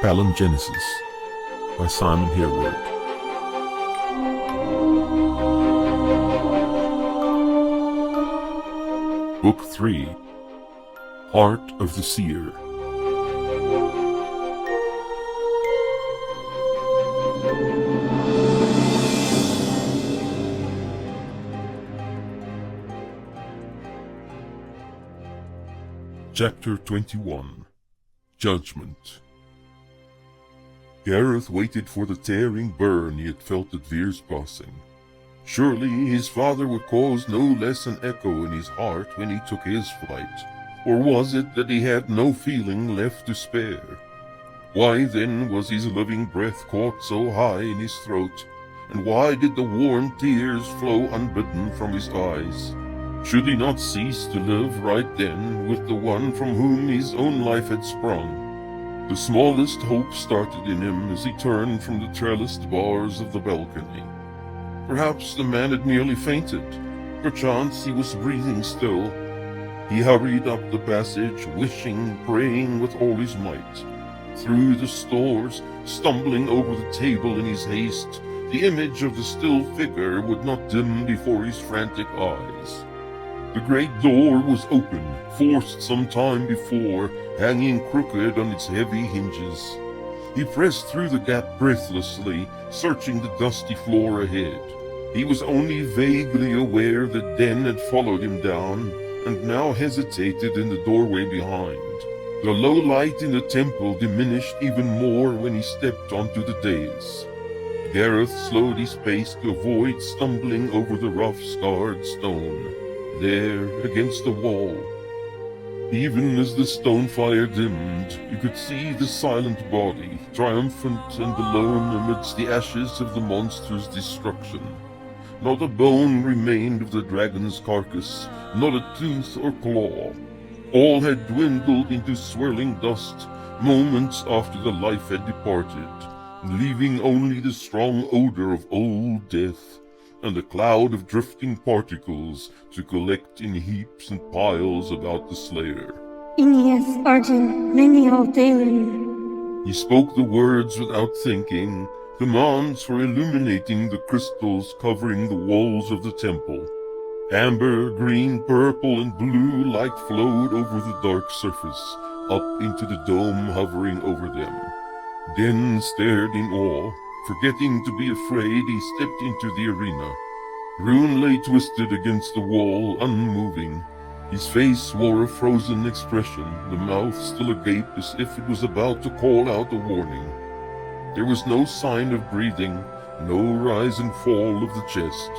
Palingenesis by Simon Harewood. Book 3, Heart of the Seer. Chapter 21, Judgement. Gareth waited for the tearing burn he had felt at Veer's passing. Surely his father would cause no less an echo in his heart when he took his flight. Or was it that he had no feeling left to spare? Why then was his living breath caught so high in his throat, and why did the warm tears flow unbidden from his eyes? Should he not cease to live right then with the one from whom his own life had sprung? The smallest hope started in him as he turned from the trellised bars of the balcony. Perhaps the man had merely fainted. Perchance he was breathing still. He hurried up the passage, wishing, praying with all his might. Through the stores, stumbling over the table in his haste, the image of the still figure would not dim before his frantic eyes. The great door was open, forced some time before, hanging crooked on its heavy hinges. He pressed through the gap breathlessly, searching the dusty floor ahead. He was only vaguely aware that Den had followed him down, and now hesitated in the doorway behind. The low light in the temple diminished even more when he stepped onto the dais. Gareth slowed his pace to avoid stumbling over the rough, scarred stone. There, against the wall, even as the stone fire dimmed, you could see the silent body, triumphant and alone amidst the ashes of the monster's destruction. Not a bone remained of the dragon's carcass, not a tooth or claw. All had dwindled into swirling dust moments after the life had departed, leaving only the strong odor of old death and a cloud of drifting particles to collect in heaps and piles about the slayer. Ineas Argent Menio Dalen. He spoke the words without thinking, commands for illuminating the crystals covering the walls of the temple. Amber, green, purple, and blue light flowed over the dark surface, up into the dome hovering over them. Den stared in awe. Forgetting to be afraid, he stepped into the arena. Rune lay twisted against the wall, unmoving. His face wore a frozen expression, the mouth still agape as if it was about to call out a warning. There was no sign of breathing, no rise and fall of the chest.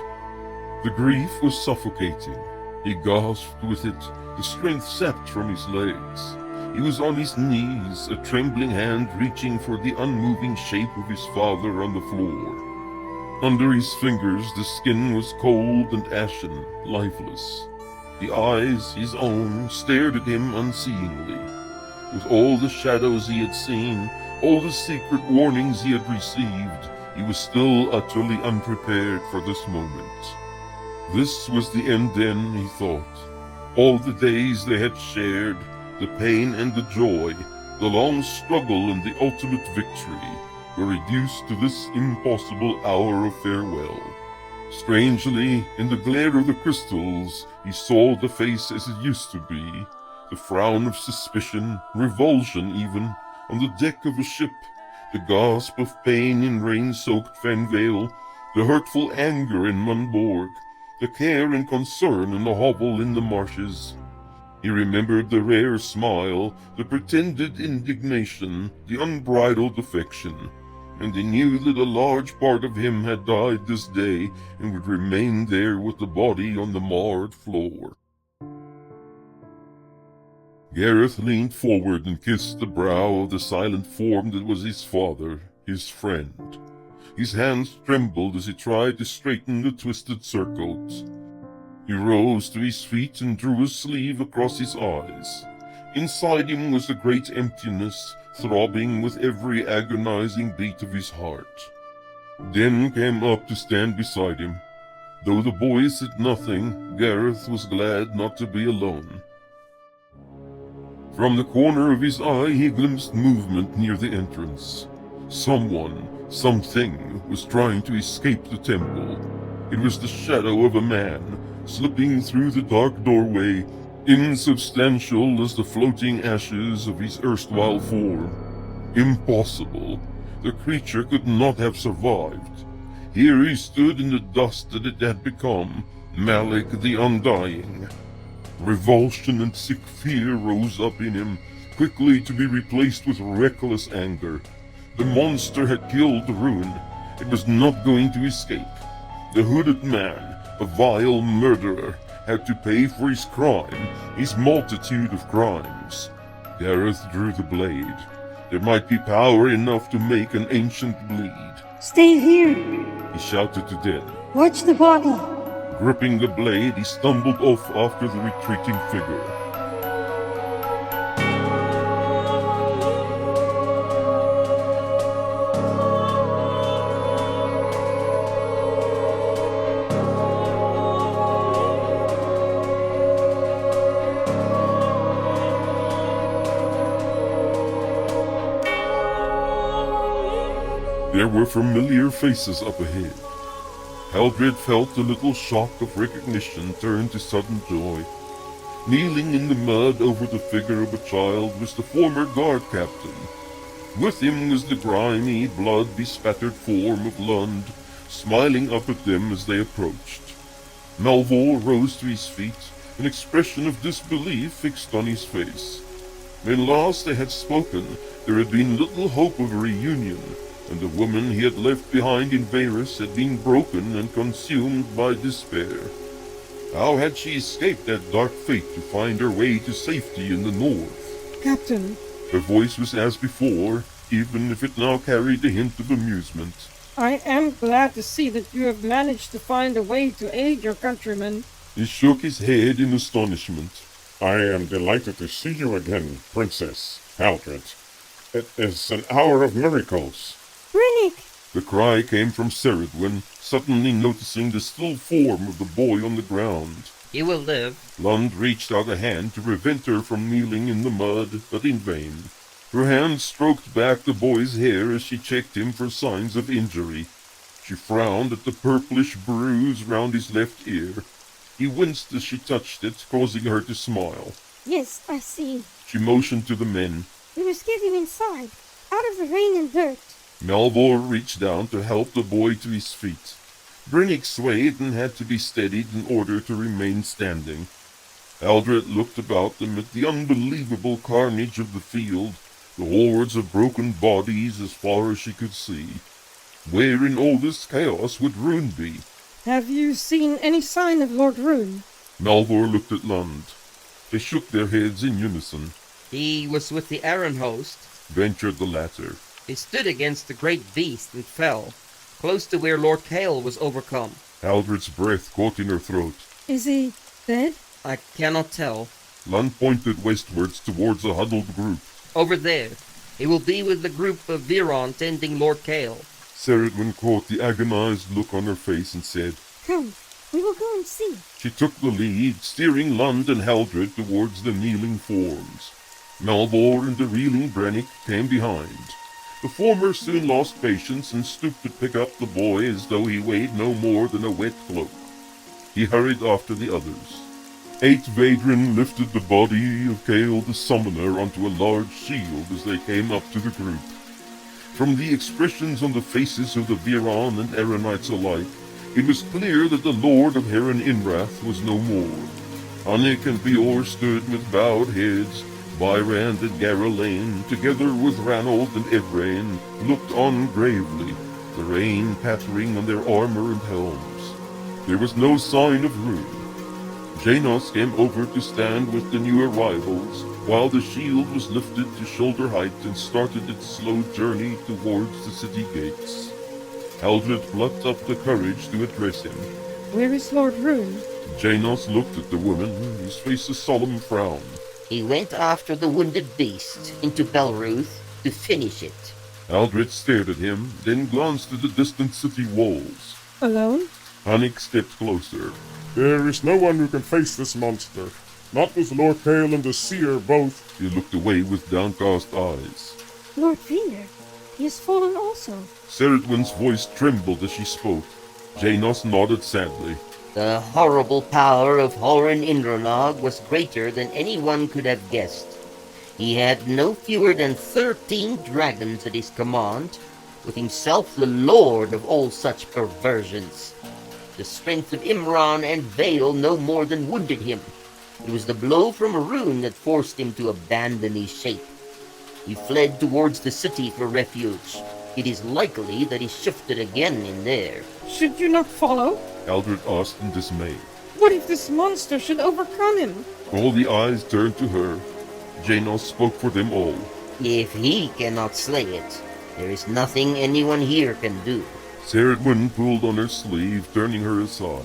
The grief was suffocating. He gasped with it, the strength sapped from his legs. He was on his knees, a trembling hand reaching for the unmoving shape of his father on the floor. Under his fingers the skin was cold and ashen, lifeless. The eyes, his own, stared at him unseeingly. With all the shadows he had seen, all the secret warnings he had received, he was still utterly unprepared for this moment. This was the end then, he thought. All the days they had shared, the pain and the joy, the long struggle and the ultimate victory, were reduced to this impossible hour of farewell. Strangely, in the glare of the crystals, he saw the face as it used to be, the frown of suspicion, revulsion even, on the deck of a ship, the gasp of pain in rain-soaked Fanvale, the hurtful anger in Munborg, the care and concern in the hovel in the marshes. He remembered the rare smile, the pretended indignation, the unbridled affection, and he knew that a large part of him had died this day and would remain there with the body on the marred floor. Gareth leaned forward and kissed the brow of the silent form that was his father, his friend. His hands trembled as he tried to straighten the twisted circles. He rose to his feet and drew a sleeve across his eyes. Inside him was a great emptiness, throbbing with every agonizing beat of his heart. Den came up to stand beside him. Though the boy said nothing, Gareth was glad not to be alone. From the corner of his eye he glimpsed movement near the entrance. Someone, something, was trying to escape the temple. It was the shadow of a man, slipping through the dark doorway, insubstantial as the floating ashes of his erstwhile form. Impossible. The creature could not have survived. Here he stood in the dust that it had become, Malik the Undying. Revulsion and sick fear rose up in him, quickly to be replaced with reckless anger. The monster had killed the ruin. It was not going to escape. The hooded man, a vile murderer, had to pay for his crime, his multitude of crimes. Gareth drew the blade. There might be power enough to make an ancient bleed. Stay here. He shouted to Den. Watch the bottle. Gripping the blade, he stumbled off after the retreating figure. There were familiar faces up ahead. Haldred felt a little shock of recognition turn to sudden joy. Kneeling in the mud over the figure of a child was the former guard captain. With him was the grimy, blood-bespattered form of Lund, smiling up at them as they approached. Melvor rose to his feet, an expression of disbelief fixed on his face. When last they had spoken, there had been little hope of a reunion, and the woman he had left behind in Varus had been broken and consumed by despair. How had she escaped that dark fate to find her way to safety in the north? Captain, Her voice was as before, even if it now carried a hint of amusement. I am glad to see that you have managed to find a way to aid your countrymen. He shook his head in astonishment. I am delighted to see you again, Princess Haldred. It is an hour of miracles. Rinnick! The cry came from Ceridwen, suddenly noticing the still form of the boy on the ground. He will live. Lund reached out a hand to prevent her from kneeling in the mud, but in vain. Her hand stroked back the boy's hair as she checked him for signs of injury. She frowned at the purplish bruise round his left ear. He winced as she touched it, causing her to smile. Yes, I see. She motioned to the men. We must get him inside, out of the rain and dirt. Melvor reached down to help the boy to his feet. Brennick swayed and had to be steadied in order to remain standing. Haldred looked about them at the unbelievable carnage of the field, the hordes of broken bodies as far as she could see. Where in all this chaos would Rune be? Have you seen any sign of Lord Rune? Melvor looked at Lund. They shook their heads in unison. He was with the Aran host. Ventured the latter. He stood against the great beast and fell, close to where Lord Kael was overcome. Haldred's breath caught in her throat. Is he dead? I cannot tell. Lund pointed westwards towards a huddled group. Over there, he will be with the group of Viron tending Lord Kael. Ceridwen caught the agonized look on her face and said, Come, we will go and see. She took the lead, steering Lund and Haldred towards the kneeling forms. Melvor and the reeling Brennick came behind. The former soon lost patience and stooped to pick up the boy as though he weighed no more than a wet cloak. He hurried after the others. 8 Vadrin lifted the body of Kael the Summoner onto a large shield as they came up to the group. From the expressions on the faces of the Viron and Aranites alike, it was clear that the Lord of Heron Inwrath was no more. Annick and Beor stood with bowed heads. Byrand and Garrelane, together with Ranald and Edrain, looked on gravely, the rain pattering on their armor and helms. There was no sign of Rune. Janos came over to stand with the new arrivals, while the shield was lifted to shoulder height and started its slow journey towards the city gates. Haldred plucked up the courage to address him. Where is Lord Rune? Janos looked at the woman, his face a solemn frown. He went after the wounded beast into Belruth to finish it. Haldred stared at him, then glanced at the distant city walls. Alone? Annick stepped closer. There is no one who can face this monster. Not with Lord Kale and the seer both. He looked away with downcast eyes. Lord Fear, he has fallen also. Ceridwen's voice trembled as she spoke. Janos nodded sadly. The horrible power of Horin Indranog was greater than anyone could have guessed. He had no fewer than 13 dragons at his command, with himself the lord of all such perversions. The strength of Imran and Vale no more than wounded him. It was the blow from a rune that forced him to abandon his shape. He fled towards the city for refuge. It is likely that he shifted again in there. Should you not follow? Aldred asked in dismay. What if this monster should overcome him? All the eyes turned to her. Janos spoke for them all. If he cannot slay it, there is nothing anyone here can do. Ceridwen pulled on her sleeve, turning her aside.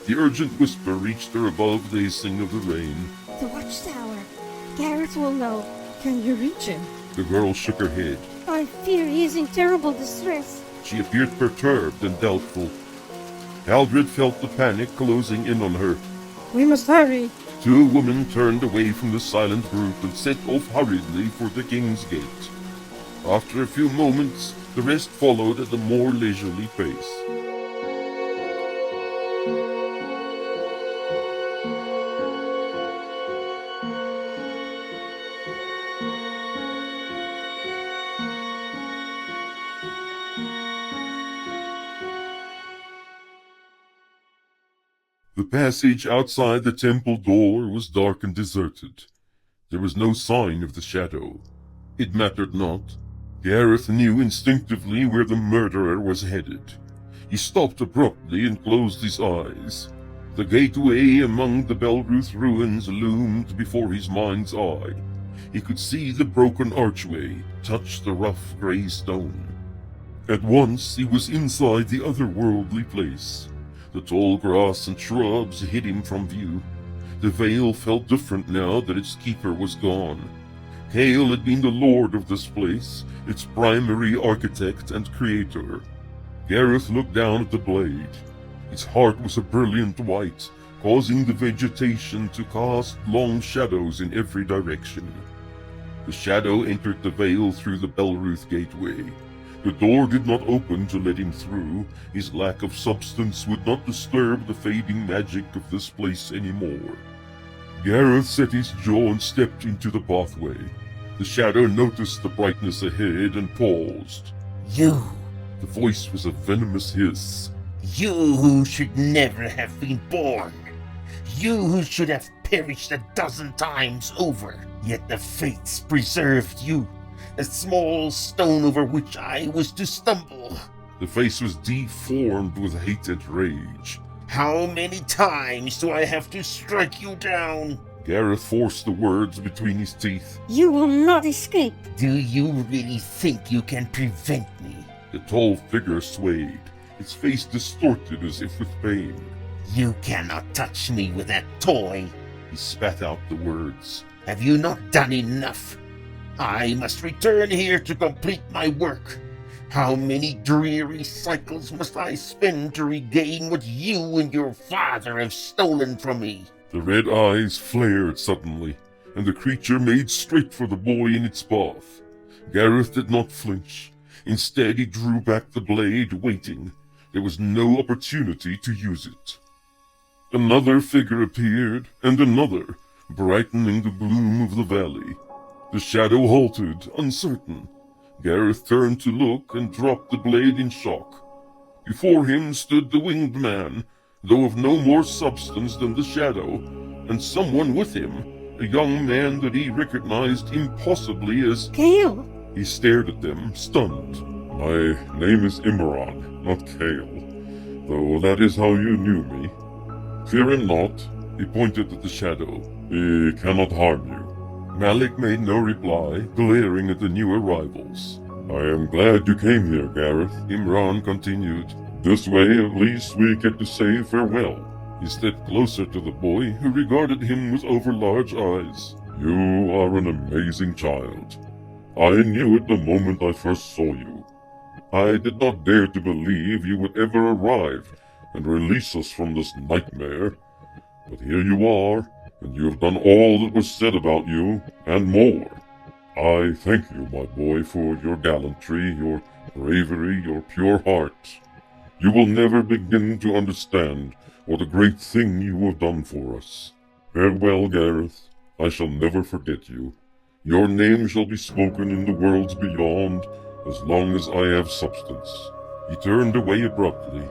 The urgent whisper reached her above the hissing of the rain. The watchtower. Gareth will know. Can you reach him? The girl shook her head. I fear he is in terrible distress. She appeared perturbed and doubtful. Aldred felt the panic closing in on her. We must hurry. Two women turned away from the silent group and set off hurriedly for the King's Gate. After a few moments, the rest followed at a more leisurely pace. The passage outside the temple door was dark and deserted. There was no sign of the shadow. It mattered not. Gareth knew instinctively where the murderer was headed. He stopped abruptly and closed his eyes. The gateway among the Belruth ruins loomed before his mind's eye. He could see the broken archway touch the rough grey stone. At once he was inside the otherworldly place. The tall grass and shrubs hid him from view. The Vale felt different now that its keeper was gone. Kale had been the lord of this place, its primary architect and creator. Gareth looked down at the blade. Its heart was a brilliant white, causing the vegetation to cast long shadows in every direction. The shadow entered the Vale through the Belruth gateway. The door did not open to let him through. His lack of substance would not disturb the fading magic of this place anymore. Gareth set his jaw and stepped into the pathway. The shadow noticed the brightness ahead and paused. You, The voice was a venomous hiss. you who should never have been born. You who should have perished 1,000 times over. Yet the fates preserved you. A small stone over which I was to stumble. The face was deformed with hate and rage. How many times do I have to strike you down? Gareth forced the words between his teeth. You will not escape. Do you really think you can prevent me? The tall figure swayed, its face distorted as if with pain. You cannot touch me with that toy. He spat out the words. Have you not done enough? I must return here to complete my work. How many dreary cycles must I spend to regain what you and your father have stolen from me? The red eyes flared suddenly, and the creature made straight for the boy in its path. Gareth did not flinch. Instead, he drew back the blade, waiting. There was no opportunity to use it. Another figure appeared, and another, brightening the gloom of the valley. The shadow halted, uncertain. Gareth turned to look and dropped the blade in shock. Before him stood the winged man, though of no more substance than the shadow, and someone with him, a young man that he recognized impossibly as... Kale! He stared at them, stunned. My name is Imran, not Kale, though that is how you knew me. Fear him not. He pointed at the shadow. He cannot harm you. Malik made no reply, glaring at the new arrivals. I am glad you came here, Gareth, Imran continued. This way, at least, we get to say farewell. He stepped closer to the boy, who regarded him with overlarge eyes. You are an amazing child. I knew it the moment I first saw you. I did not dare to believe you would ever arrive and release us from this nightmare. But here you are, and you have done all that was said about you, and more. I thank you, my boy, for your gallantry, your bravery, your pure heart. You will never begin to understand what a great thing you have done for us. Farewell, Gareth. I shall never forget you. Your name shall be spoken in the worlds beyond as long as I have substance. He turned away abruptly.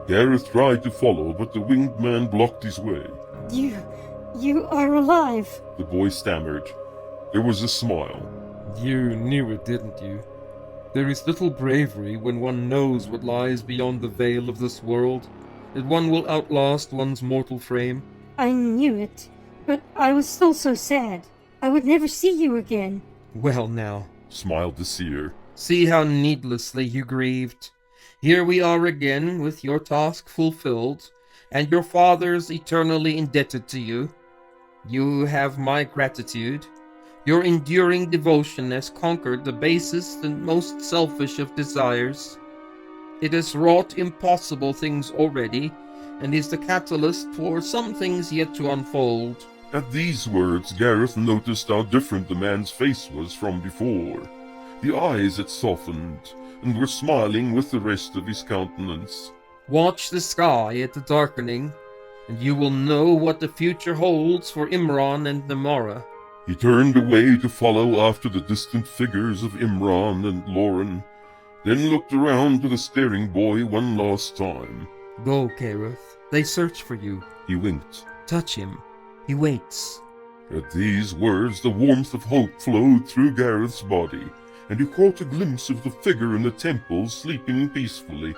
Gareth tried to follow, but the winged man blocked his way. You are alive. The boy stammered. There was a smile. You knew it, didn't you? There is little bravery when one knows what lies beyond the veil of this world, that one will outlast one's mortal frame. I knew it, but I was still so sad. I would never see you again. Well now, Smiled the seer. See how needlessly you grieved. Here we are again, with your task fulfilled, and your fathers eternally indebted to you. You have my gratitude. Your enduring devotion has conquered the basest and most selfish of desires. It has wrought impossible things already, and is the catalyst for some things yet to unfold. At these words, Gareth noticed how different the man's face was from before. The eyes had softened, and were smiling with the rest of his countenance. Watch the sky at the darkening, and you will know what the future holds for Imran and Namara. He turned away to follow after the distant figures of Imran and Lauren, then looked around to the staring boy one last time. Go, Gareth. They search for you. He winked. Touch him. He waits. At these words, the warmth of hope flowed through Gareth's body, and he caught a glimpse of the figure in the temple sleeping peacefully.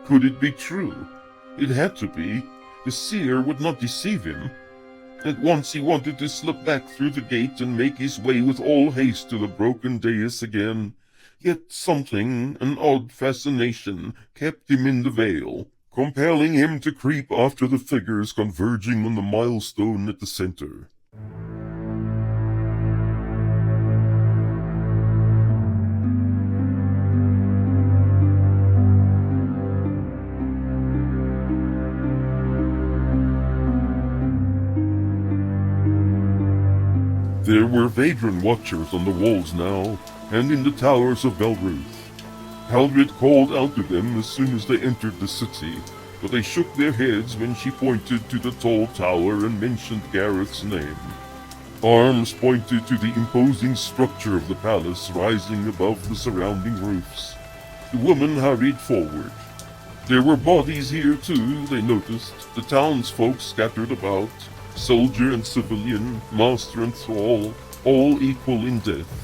Could it be true? It had to be. The seer would not deceive him. At once he wanted to slip back through the gate and make his way with all haste to the broken dais again. Yet something, an odd fascination, kept him in the veil, compelling him to creep after the figures converging on the milestone at the center. There were Vadran watchers on the walls now, and in the towers of Belruth. Haldred called out to them as soon as they entered the city, but they shook their heads when she pointed to the tall tower and mentioned Gareth's name. Arms pointed to the imposing structure of the palace rising above the surrounding roofs. The woman hurried forward. There were bodies here too, they noticed, the townsfolk scattered about, soldier and civilian, master and thrall, all equal in death.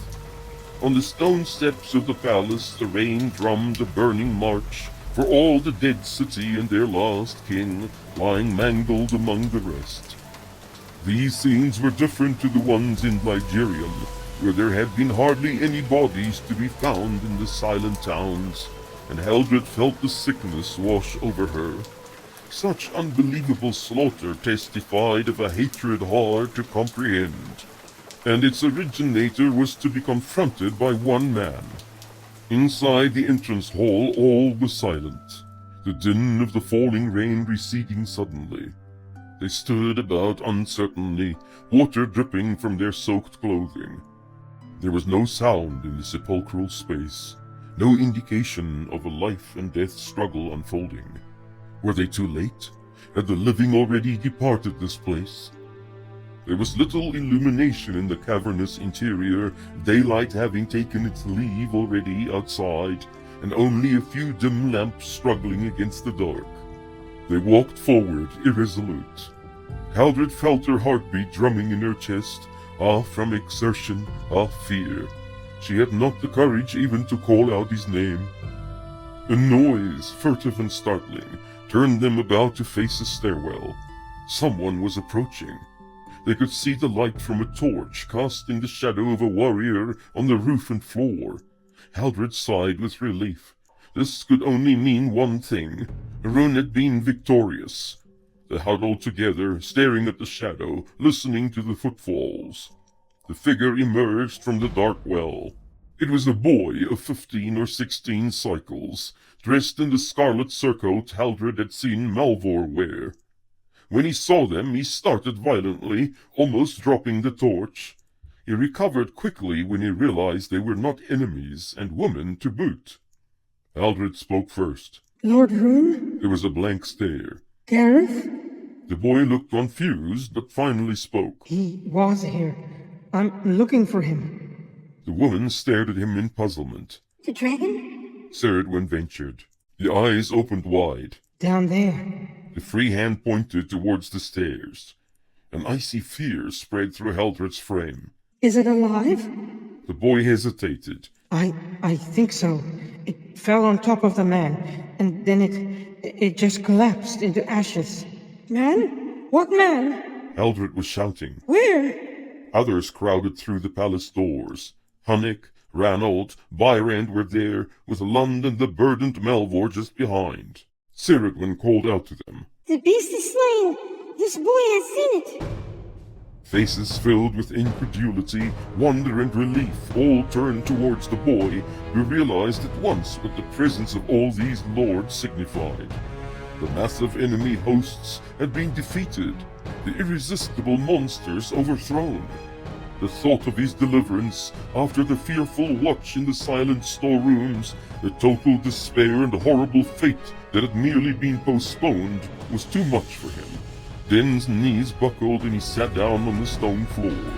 On the stone steps of the palace, the rain drummed a burning march for all the dead city and their lost king, lying mangled among the rest. These scenes were different to the ones in Ligerium, where there had been hardly any bodies to be found in the silent towns, and Haldred felt the sickness wash over her. Such unbelievable slaughter testified of a hatred hard to comprehend, and its originator was to be confronted by one man. Inside the entrance hall all was silent, the din of the falling rain receding suddenly. They stood about uncertainly, water dripping from their soaked clothing. There was no sound in the sepulchral space, no indication of a life and death struggle unfolding. Were they too late? Had the living already departed this place? There was little illumination in the cavernous interior, daylight having taken its leave already outside, and only a few dim lamps struggling against the dark. They walked forward, irresolute. Haldred felt her heartbeat drumming in her chest, half from exertion, half fear. She had not the courage even to call out his name. A noise, furtive and startling, turned them about to face a stairwell. Someone was approaching. They could see the light from a torch casting the shadow of a warrior on the roof and floor. Haldred sighed with relief. This could only mean one thing. Arun had been victorious. They huddled together, staring at the shadow, listening to the footfalls. The figure emerged from the dark well. It was a boy of 15 or 16 cycles, dressed in the scarlet surcoat Haldred had seen Malvor wear. When he saw them, he started violently, almost dropping the torch. He recovered quickly when he realized they were not enemies, and women to boot. Aldred spoke first. Lord Rune? There was a blank stare. Gareth? The boy looked confused, but finally spoke. He was here. I'm looking for him. The woman stared at him in puzzlement. The dragon? Ceridwen ventured. The eyes opened wide. Down there. The free hand pointed towards the stairs. An icy fear spread through Haldred's frame. Is it alive? The boy hesitated. I think so. It fell on top of the man, and then it just collapsed into ashes. Man? What man? Haldred was shouting. Where? Others crowded through the palace doors. Hunnick, Ranald, Byrand were there, with Lund and the burdened Melvor just behind. Ceridwen called out to them. The beast is slain. This boy has seen it. Faces filled with incredulity, wonder, and relief all turned towards the boy, who realized at once what the presence of all these lords signified. The massive enemy hosts had been defeated, the irresistible monsters overthrown. The thought of his deliverance, after the fearful watch in the silent storerooms, the total despair and horrible fate that had merely been postponed, was too much for him. Den's knees buckled and he sat down on the stone floor.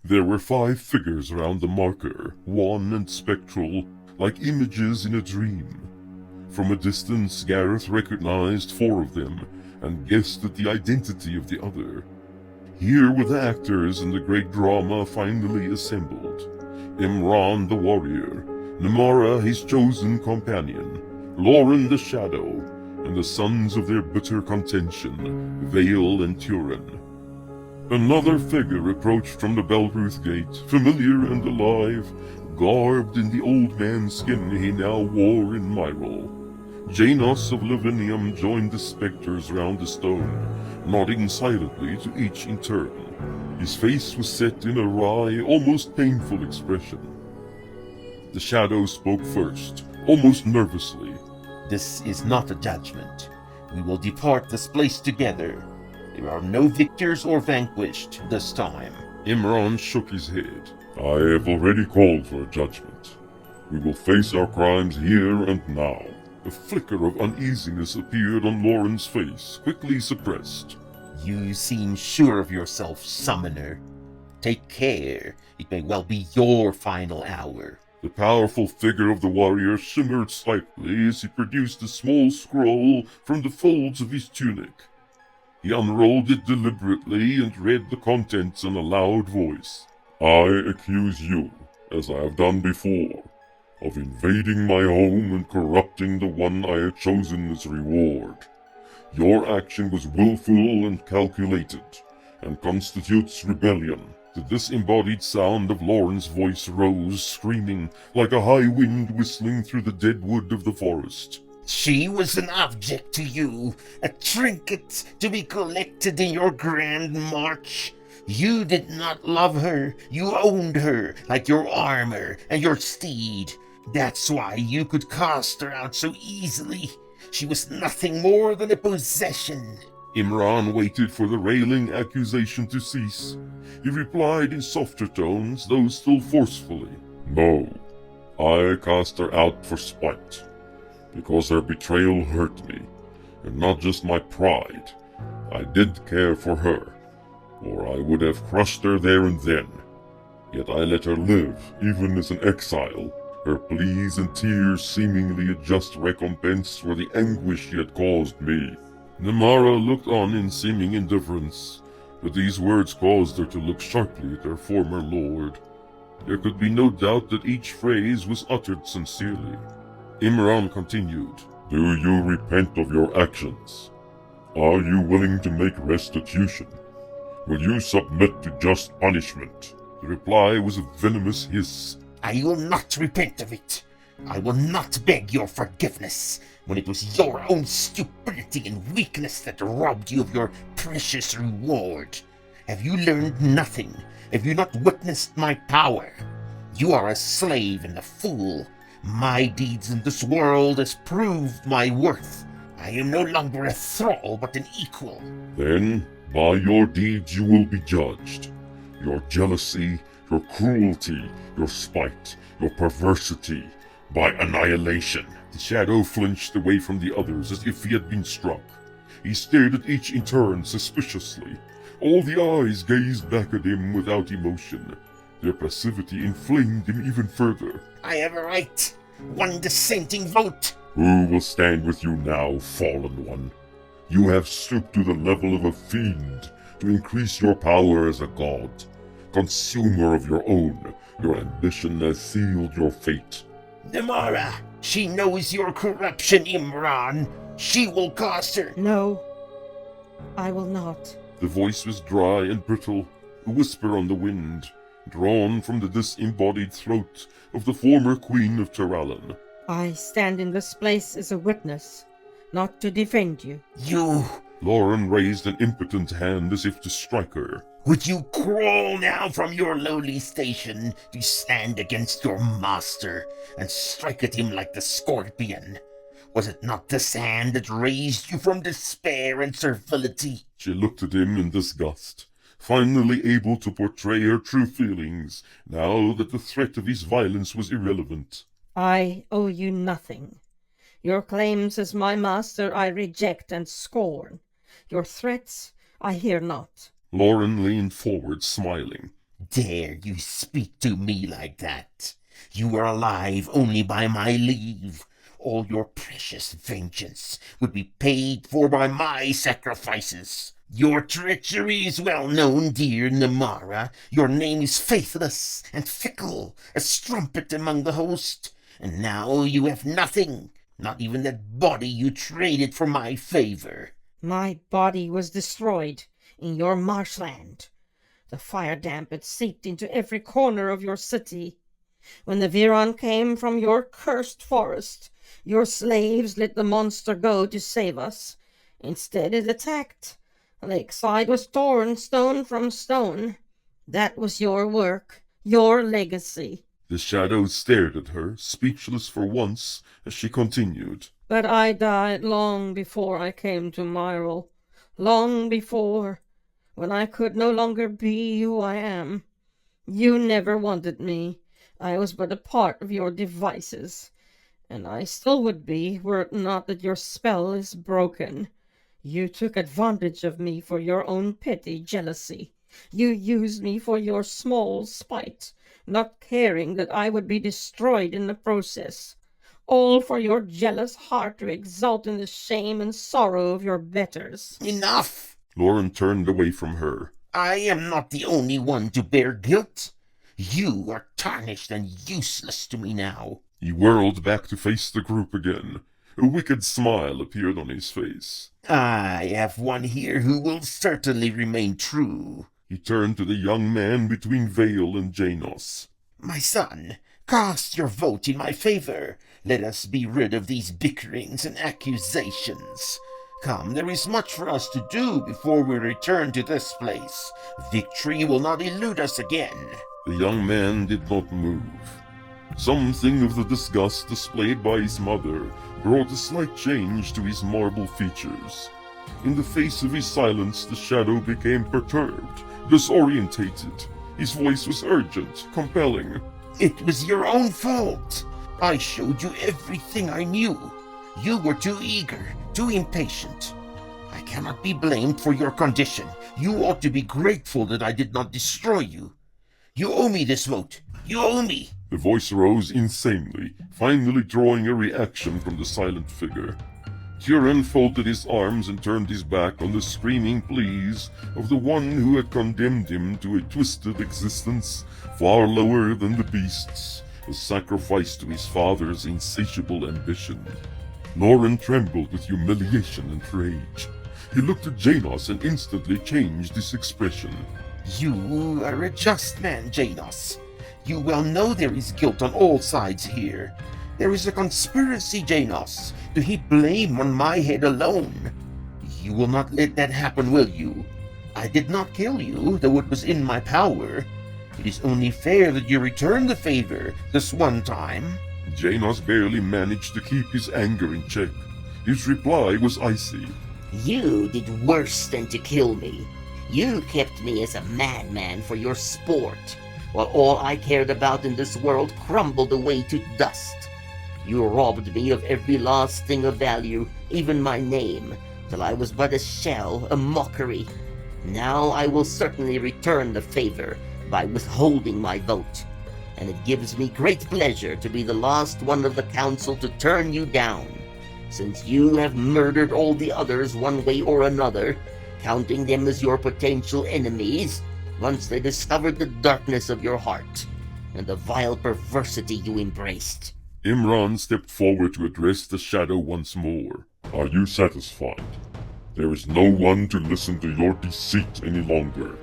There were 5 figures around the marker, wan and spectral, like images in a dream. From a distance, Gareth recognized 4 of them, and guessed at the identity of the other. Here were the actors in the great drama finally assembled. Imran the warrior, Namara his chosen companion, Lauren the shadow, and the sons of their bitter contention, Vale and Turin. Another figure approached from the Belruth gate, familiar and alive, garbed in the old man's skin he now wore in Myril. Janos of Lavinium joined the spectres round the stone, nodding silently to each in turn. His face was set in a wry, almost painful expression. The shadow spoke first, almost nervously. This is not a judgment. We will depart this place together. There are no victors or vanquished this time. Imran shook his head. I have already called for a judgment. We will face our crimes here and now. A flicker of uneasiness appeared on Lauren's face, quickly suppressed. You seem sure of yourself, summoner. Take care. It may well be your final hour. The powerful figure of the warrior shimmered slightly as he produced a small scroll from the folds of his tunic. He unrolled it deliberately and read the contents in a loud voice. I accuse you, as I have done before, of invading my home and corrupting the one I had chosen as reward. Your action was willful and calculated, and constitutes rebellion. The disembodied sound of Lauren's voice rose, screaming, like a high wind whistling through the dead wood of the forest. She was an object to you, a trinket to be collected in your grand march. You did not love her, you owned her, like your armor and your steed. That's why you could cast her out so easily. She was nothing more than a possession. Imran waited for the railing accusation to cease. He replied in softer tones, though still forcefully. No, I cast her out for spite, because her betrayal hurt me, and not just my pride. I did care for her, or I would have crushed her there and then. Yet I let her live, even as an exile. her pleas and tears seemingly a just recompense for the anguish she had caused me. Namara looked on in seeming indifference, but these words caused her to look sharply at her former lord. There could be no doubt that each phrase was uttered sincerely. Imran continued, Do you repent of your actions? Are you willing to make restitution? Will you submit to just punishment? The reply was a venomous hiss. I will not repent of it. I will not beg your forgiveness when it was your own stupidity and weakness that robbed you of your precious reward. Have you learned nothing? Have you not witnessed my power? You are a slave and a fool. My deeds in this world has proved my worth. I am no longer a thrall, but an equal. Then, by your deeds you will be judged. Your jealousy, your cruelty, your spite, your perversity, by annihilation. The shadow flinched away from the others as if he had been struck. He stared at each in turn suspiciously. All the eyes gazed back at him without emotion. Their passivity inflamed him even further. I have a right. One dissenting vote. Who will stand with you now, fallen one? You have stooped to the level of a fiend to increase your power as a god. Consumer of your own, your ambition has sealed your fate. Namara, she knows your corruption, Imran. She will cost her. No, I will not. The voice was dry and brittle, a whisper on the wind, drawn from the disembodied throat of the former queen of Tiralan. I stand in this place as a witness, not to defend you. You... Lauren raised an impotent hand as if to strike her. Would you crawl now from your lowly station to stand against your master and strike at him like the scorpion? Was it not this hand that raised you from despair and servility? She looked at him in disgust, finally able to portray her true feelings, now that the threat of his violence was irrelevant. I owe you nothing. Your claims as my master I reject and scorn. Your threats I hear not. Lauren leaned forward, smiling. Dare you speak to me like that? You were alive only by my leave. All your precious vengeance would be paid for by my sacrifices. Your treachery is well known, dear Namara. Your name is faithless and fickle, a strumpet among the host. And now you have nothing, not even that body you traded for my favor. My body was destroyed in your marshland. The fire damp had seeped into every corner of your city. When the Viron came from your cursed forest, your slaves let the monster go to save us. Instead it attacked. Lakeside was torn stone from stone. That was your work, your legacy. The shadow stared at her, speechless for once, as she continued. But I died long before I came to Myril. Long before, when I could no longer be who I am. You never wanted me. I was but a part of your devices. And I still would be, were it not that your spell is broken. You took advantage of me for your own petty jealousy. You used me for your small spite, not caring that I would be destroyed in the process. All for your jealous heart to exult in the shame and sorrow of your betters. Enough! Lauren turned away from her. I am not the only one to bear guilt. You are tarnished and useless to me now. He whirled back to face the group again. A wicked smile appeared on his face. I have one here who will certainly remain true. He turned to the young man between Vale and Janos. My son, cast your vote in my favor. Let us be rid of these bickerings and accusations. Come, there is much for us to do before we return to this place. Victory will not elude us again. The young man did not move. Something of the disgust displayed by his mother brought a slight change to his marble features. In the face of his silence, the shadow became perturbed, disorientated. His voice was urgent, compelling. It was your own fault. I showed you everything I knew. You were too eager, too impatient. I cannot be blamed for your condition. You ought to be grateful that I did not destroy you. You owe me this vote. You owe me. The voice rose insanely, finally drawing a reaction from the silent figure. Turin folded his arms and turned his back on the screaming pleas of the one who had condemned him to a twisted existence far lower than the beasts, a sacrifice to his father's insatiable ambition. Lauren trembled with humiliation and rage. He looked at Janos and instantly changed his expression. You are a just man, Janos. You well know there is guilt on all sides here. There is a conspiracy, Janos, to heap blame on my head alone. You will not let that happen, will you? I did not kill you, though it was in my power. It is only fair that you return the favor this one time. Janos barely managed to keep his anger in check. His reply was icy. You did worse than to kill me. You kept me as a madman for your sport, while all I cared about in this world crumbled away to dust. You robbed me of every last thing of value, even my name, till I was but a shell, a mockery. Now I will certainly return the favor by withholding my vote, and it gives me great pleasure to be the last one of the council to turn you down, since you have murdered all the others one way or another, counting them as your potential enemies, once they discovered the darkness of your heart and the vile perversity you embraced. Imran stepped forward to address the shadow once more. Are you satisfied? There is no one to listen to your deceit any longer.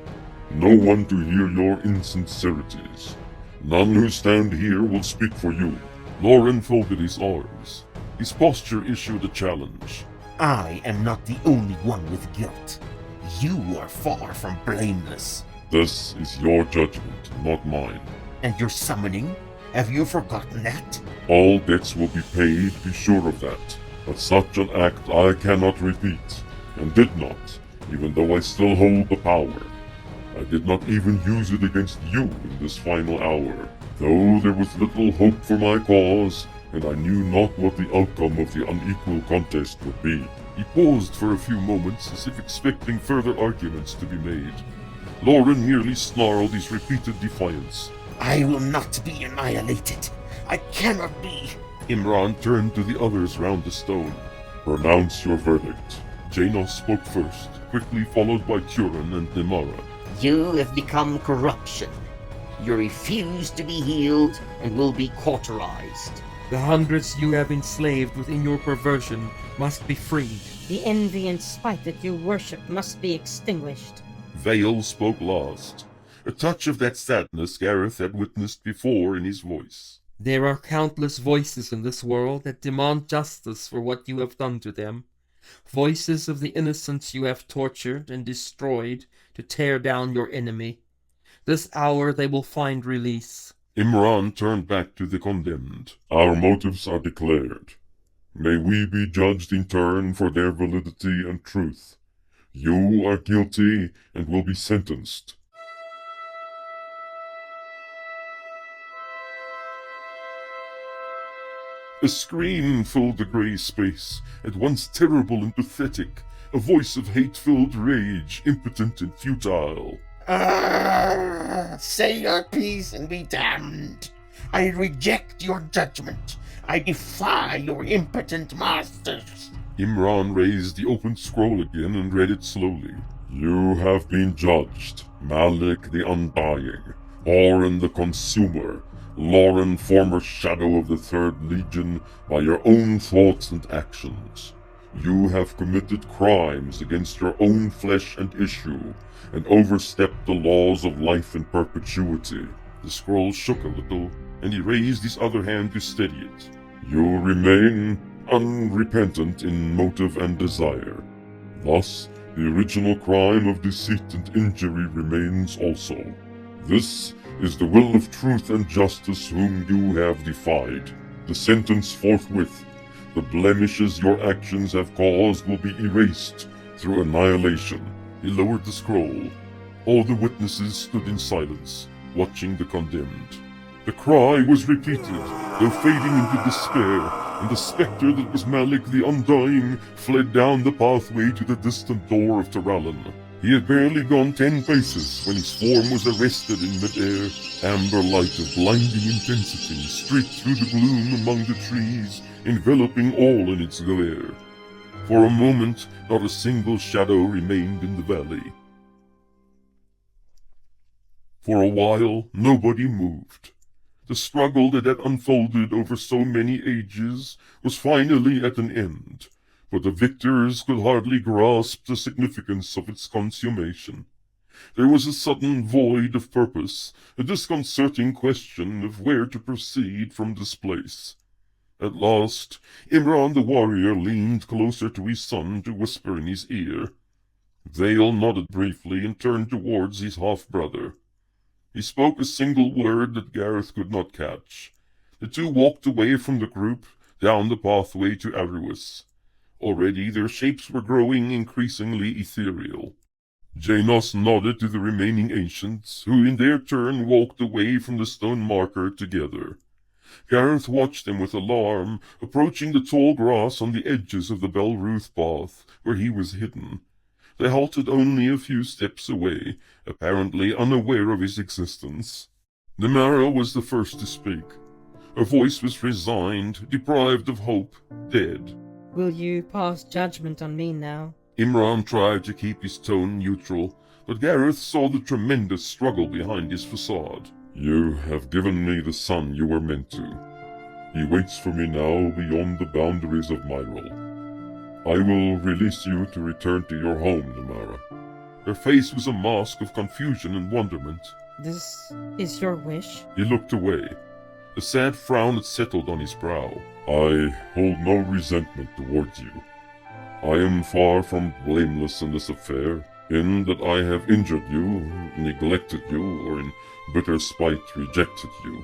No one to hear your insincerities. None who stand here will speak for you. Lauren folded his arms. His posture issued a challenge. I am not the only one with guilt. You are far from blameless. This is your judgment, not mine. And your summoning? Have you forgotten that? All debts will be paid, be sure of that. But such an act I cannot repeat, and did not, even though I still hold the power. I did not even use it against you in this final hour, though there was little hope for my cause, and I knew not what the outcome of the unequal contest would be. He paused for a few moments as if expecting further arguments to be made. Lauren merely snarled his repeated defiance. I will not be annihilated. I cannot be. Imran turned to the others round the stone. Pronounce your verdict. Janos spoke first, quickly followed by Turin and Nemara. You have become corruption. You refuse to be healed and will be cauterized. The hundreds you have enslaved within your perversion must be freed. The envy and spite that you worship must be extinguished. Vale spoke last. A touch of that sadness Gareth had witnessed before in his voice. There are countless voices in this world that demand justice for what you have done to them. Voices of the innocents you have tortured and destroyed to tear down your enemy. This hour they will find release. Imran turned back to the condemned. Our motives are declared. May we be judged in turn for their validity and truth. You are guilty and will be sentenced. A scream filled the grey space, at once terrible and pathetic, a voice of hate-filled rage, impotent and futile. Say your piece and be damned. I reject your judgment. I defy your impotent masters. Imran raised the open scroll again and read it slowly. You have been judged, Malik the Undying, Orin the Consumer, Lauren, former shadow of the Third Legion, by your own thoughts and actions. You have committed crimes against your own flesh and issue, and overstepped the laws of life and perpetuity. The scroll shook a little, and he raised his other hand to steady it. You remain unrepentant in motive and desire. Thus, the original crime of deceit and injury remains also. This is the will of truth and justice whom you have defied. The sentence forthwith. The blemishes your actions have caused will be erased through annihilation. He lowered the scroll. All the witnesses stood in silence, watching the condemned. The cry was repeated, though fading into despair, and the spectre that was Malik the Undying fled down the pathway to the distant door of Taralan. He had barely gone 10 paces when his form was arrested in midair. Amber light of blinding intensity streaked through the gloom among the trees, enveloping all in its glare. For a moment, not a single shadow remained in the valley. For a while, nobody moved. The struggle that had unfolded over so many ages was finally at an end, but the victors could hardly grasp the significance of its consummation. There was a sudden void of purpose, a disconcerting question of where to proceed from this place. At last, Imran the warrior leaned closer to his son to whisper in his ear. Vale nodded briefly and turned towards his half-brother. He spoke a single word that Gareth could not catch. The two walked away from the group, down the pathway to Aruis. Already their shapes were growing increasingly ethereal. Janos nodded to the remaining ancients, who in their turn walked away from the stone marker together. Gareth watched them with alarm, approaching the tall grass on the edges of the Belruth path, where he was hidden. They halted only a few steps away, apparently unaware of his existence. Namara was the first to speak. Her voice was resigned, deprived of hope, dead. Will you pass judgment on me now? Imran tried to keep his tone neutral, but Gareth saw the tremendous struggle behind his facade. You have given me the son you were meant to. He waits for me now beyond the boundaries of Myril. I will release you to return to your home, Namara. Her face was a mask of confusion and wonderment. This is your wish? He looked away. A sad frown had settled on his brow. I hold no resentment towards you. I am far from blameless in this affair, in that I have injured you, neglected you, or in bitter spite rejected you.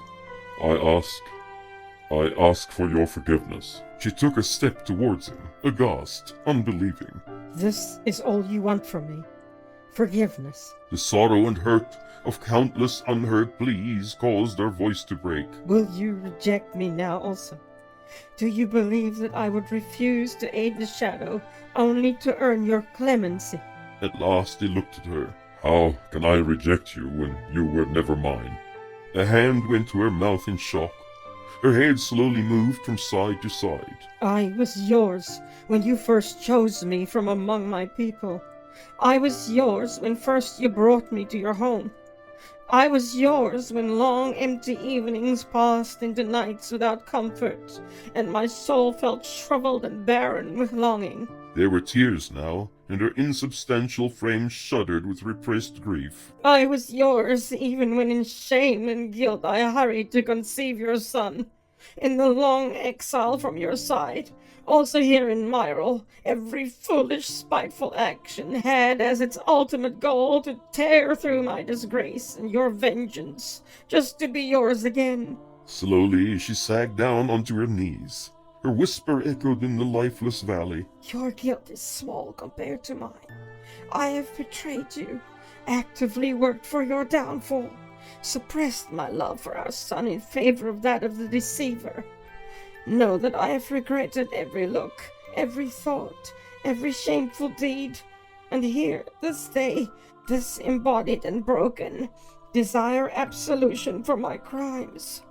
I ask for your forgiveness. She took a step towards him, aghast, unbelieving. This is all you want from me? Forgiveness? The sorrow and hurt of countless unheard pleas caused her voice to break. Will you reject me now also? Do you believe that I would refuse to aid the shadow only to earn your clemency? At last he looked at her. How can I reject you when you were never mine? A hand went to her mouth in shock. Her head slowly moved from side to side. I was yours when you first chose me from among my people. I was yours when first you brought me to your home. I was yours when long empty evenings passed into nights without comfort, and my soul felt shriveled and barren with longing. There were tears now, and her insubstantial frame shuddered with repressed grief. I was yours even when in shame and guilt I hurried to conceive your son. In the long exile from your side, also here in Myril, every foolish, spiteful action had as its ultimate goal to tear through my disgrace and your vengeance, just to be yours again. Slowly she sagged down onto her knees. Her whisper echoed in the lifeless valley. Your guilt is small compared to mine. I have betrayed you, actively worked for your downfall, suppressed my love for our son in favor of that of the deceiver. Know that I have regretted every look, every thought, every shameful deed, and here, this day, disembodied and broken, desire absolution for my crimes.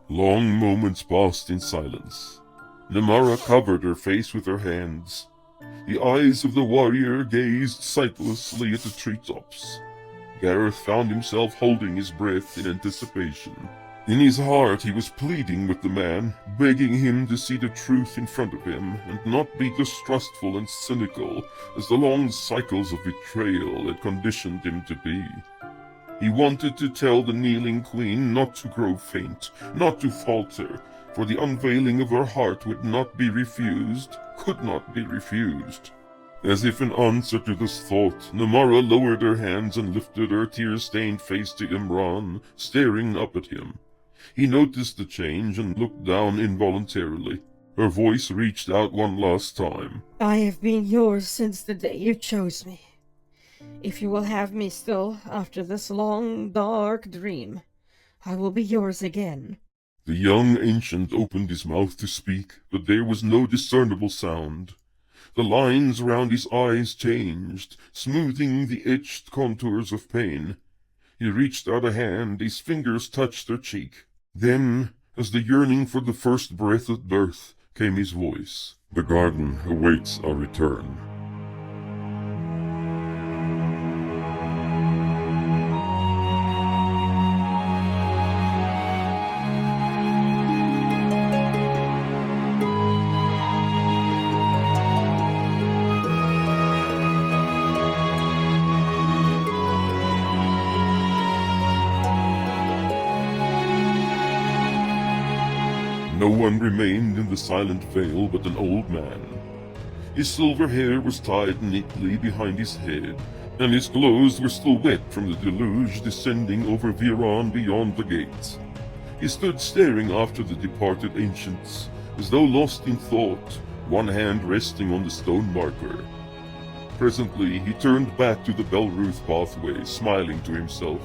Long moments passed in silence. Namara covered her face with her hands. The eyes of the warrior gazed sightlessly at the treetops. Gareth found himself holding his breath in anticipation. In his heart he was pleading with the man, begging him to see the truth in front of him, and not be distrustful and cynical as the long cycles of betrayal had conditioned him to be. He wanted to tell the kneeling queen not to grow faint, not to falter, for the unveiling of her heart would not be refused, could not be refused. As if in answer to this thought, Namara lowered her hands and lifted her tear-stained face to Imran, staring up at him. He noticed the change and looked down involuntarily. Her voice reached out one last time. I have been yours since the day you chose me. If you will have me still after this long, dark dream, I will be yours again. The young ancient opened his mouth to speak, but there was no discernible sound. The lines round his eyes changed, smoothing the etched contours of pain. He reached out a hand, his fingers touched her cheek. Then, as the yearning for the first breath at birth, came his voice. The garden awaits our return. No one remained in the silent vale but an old man. His silver hair was tied neatly behind his head, and his clothes were still wet from the deluge descending over Viron beyond the gates. He stood staring after the departed ancients, as though lost in thought, one hand resting on the stone marker. Presently he turned back to the Belruth pathway, smiling to himself.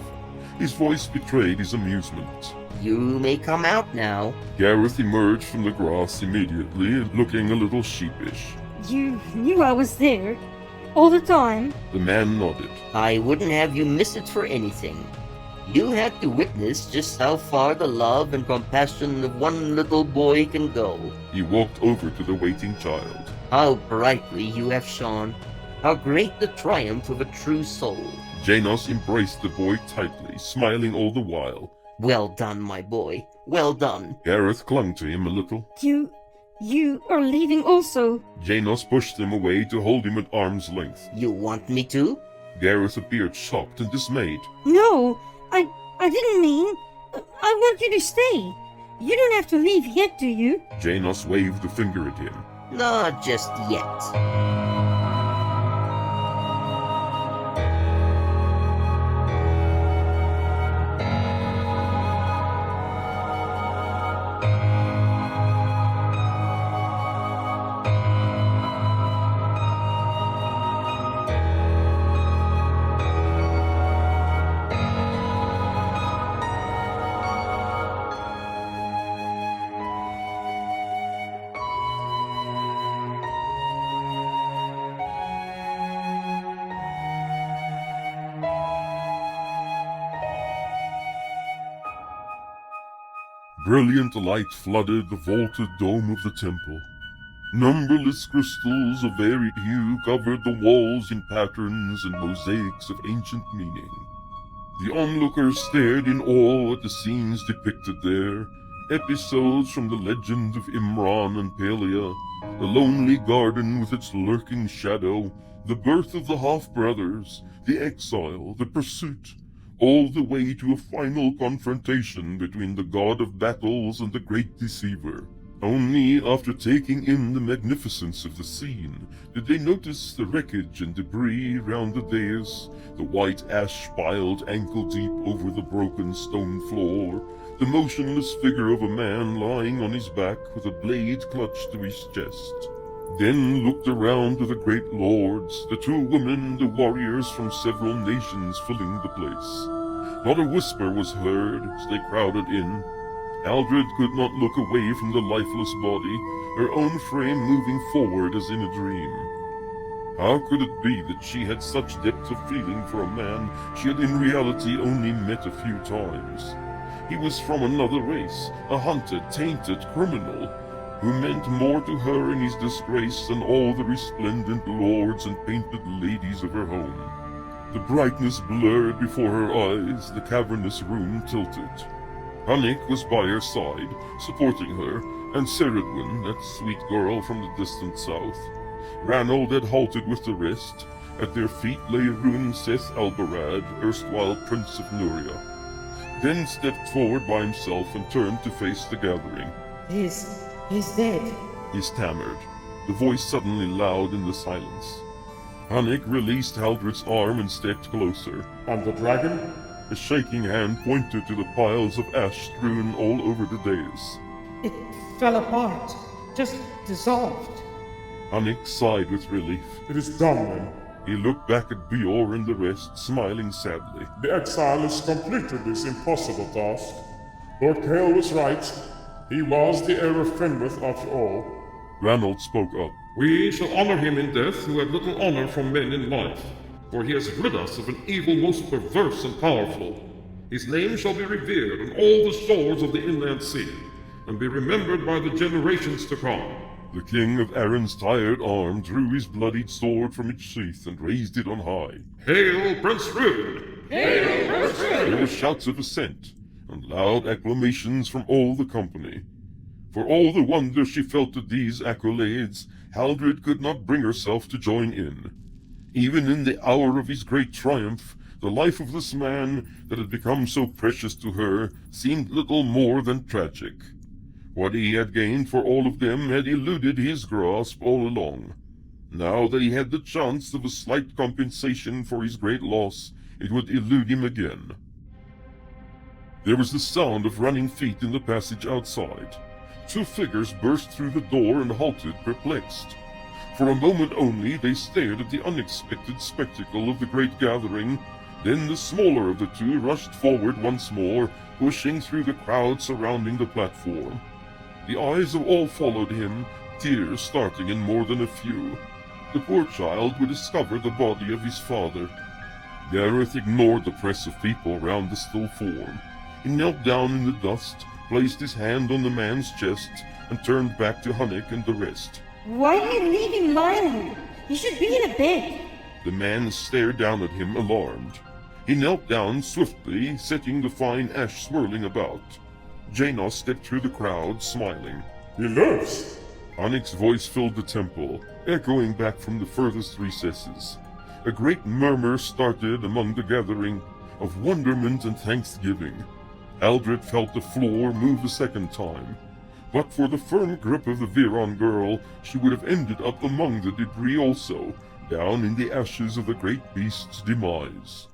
His voice betrayed his amusement. You may come out now. Gareth emerged from the grass immediately, looking a little sheepish. You knew I was there? All the time? The man nodded. I wouldn't have you miss it for anything. You had to witness just how far the love and compassion of one little boy can go. He walked over to the waiting child. How brightly you have shone. How great the triumph of a true soul. Janos embraced the boy tightly, smiling all the while. Well done, my boy. Well done. Gareth clung to him a little. You are leaving also. Janos pushed him away to hold him at arm's length. You want me to? Gareth appeared shocked and dismayed. No, I didn't mean. I want you to stay. You don't have to leave yet, do you? Janos waved a finger at him. Not just yet. Brilliant light flooded the vaulted dome of the temple. Numberless crystals of varied hue covered the walls in patterns and mosaics of ancient meaning. The onlookers stared in awe at the scenes depicted there, episodes from the legend of Imran and Pelia, the lonely garden with its lurking shadow, the birth of the half-brothers, the exile, the pursuit, all the way to a final confrontation between the god of battles and the great deceiver. Only after taking in the magnificence of the scene did they notice the wreckage and debris round the dais, the white ash piled ankle-deep over the broken stone floor, the motionless figure of a man lying on his back with a blade clutched to his chest. Then looked around to the great lords, the two women, the warriors from several nations filling the place. Not a whisper was heard as they crowded in. Aldred could not look away from the lifeless body, her own frame moving forward as in a dream. How could it be that she had such depth of feeling for a man she had in reality only met a few times? He was from another race, a hunted, tainted criminal, who meant more to her in his disgrace than all the resplendent lords and painted ladies of her home. The brightness blurred before her eyes, the cavernous room tilted. Hunnick was by her side, supporting her, and Ceridwen, that sweet girl from the distant south. Ranald had halted with the rest. At their feet lay Rune Seth Albarad, erstwhile Prince of Nuria. Then stepped forward by himself and turned to face the gathering. He's dead. He stammered, the voice suddenly loud in the silence. Hunnick released Haldred's arm and stepped closer. And the dragon? A shaking hand pointed to the piles of ash strewn all over the dais. It fell apart. Just dissolved. Hunnick sighed with relief. It is done then. He looked back at Bior and the rest, smiling sadly. The exile has completed this impossible task. Lord Kael was right. He was the heir of Fenwith after all. Ranald spoke up. We shall honor him in death who had little honor from men in life, for he has rid us of an evil most perverse and powerful. His name shall be revered on all the shores of the inland sea, and be remembered by the generations to come. The king of Aaron's tired arm drew his bloodied sword from its sheath and raised it on high. Hail, Prince Rude! Hail, Prince Rude! There were shouts of assent, and loud acclamations from all the company. For all the wonder she felt at these accolades, Haldred could not bring herself to join in. Even in the hour of his great triumph, the life of this man that had become so precious to her seemed little more than tragic. What he had gained for all of them had eluded his grasp all along. Now that he had the chance of a slight compensation for his great loss, it would elude him again. There was the sound of running feet in the passage outside. 2 figures burst through the door and halted, perplexed. For a moment only they stared at the unexpected spectacle of the great gathering. Then the smaller of the 2 rushed forward once more, pushing through the crowd surrounding the platform. The eyes of all followed him, tears starting in more than a few. The poor child would discover the body of his father. Gareth ignored the press of people round the still form. He knelt down in the dust, placed his hand on the man's chest, and turned back to Hunnick and the rest. Why are you leaving Milo? He should be in a bed. The man stared down at him, alarmed. He knelt down swiftly, setting the fine ash swirling about. Janos stepped through the crowd, smiling. He lives! Hunnick's voice filled the temple, echoing back from the furthest recesses. A great murmur started among the gathering of wonderment and thanksgiving. Haldred felt the floor move a second time. But for the firm grip of the Viron girl, she would have ended up among the debris also, down in the ashes of the great beast's demise.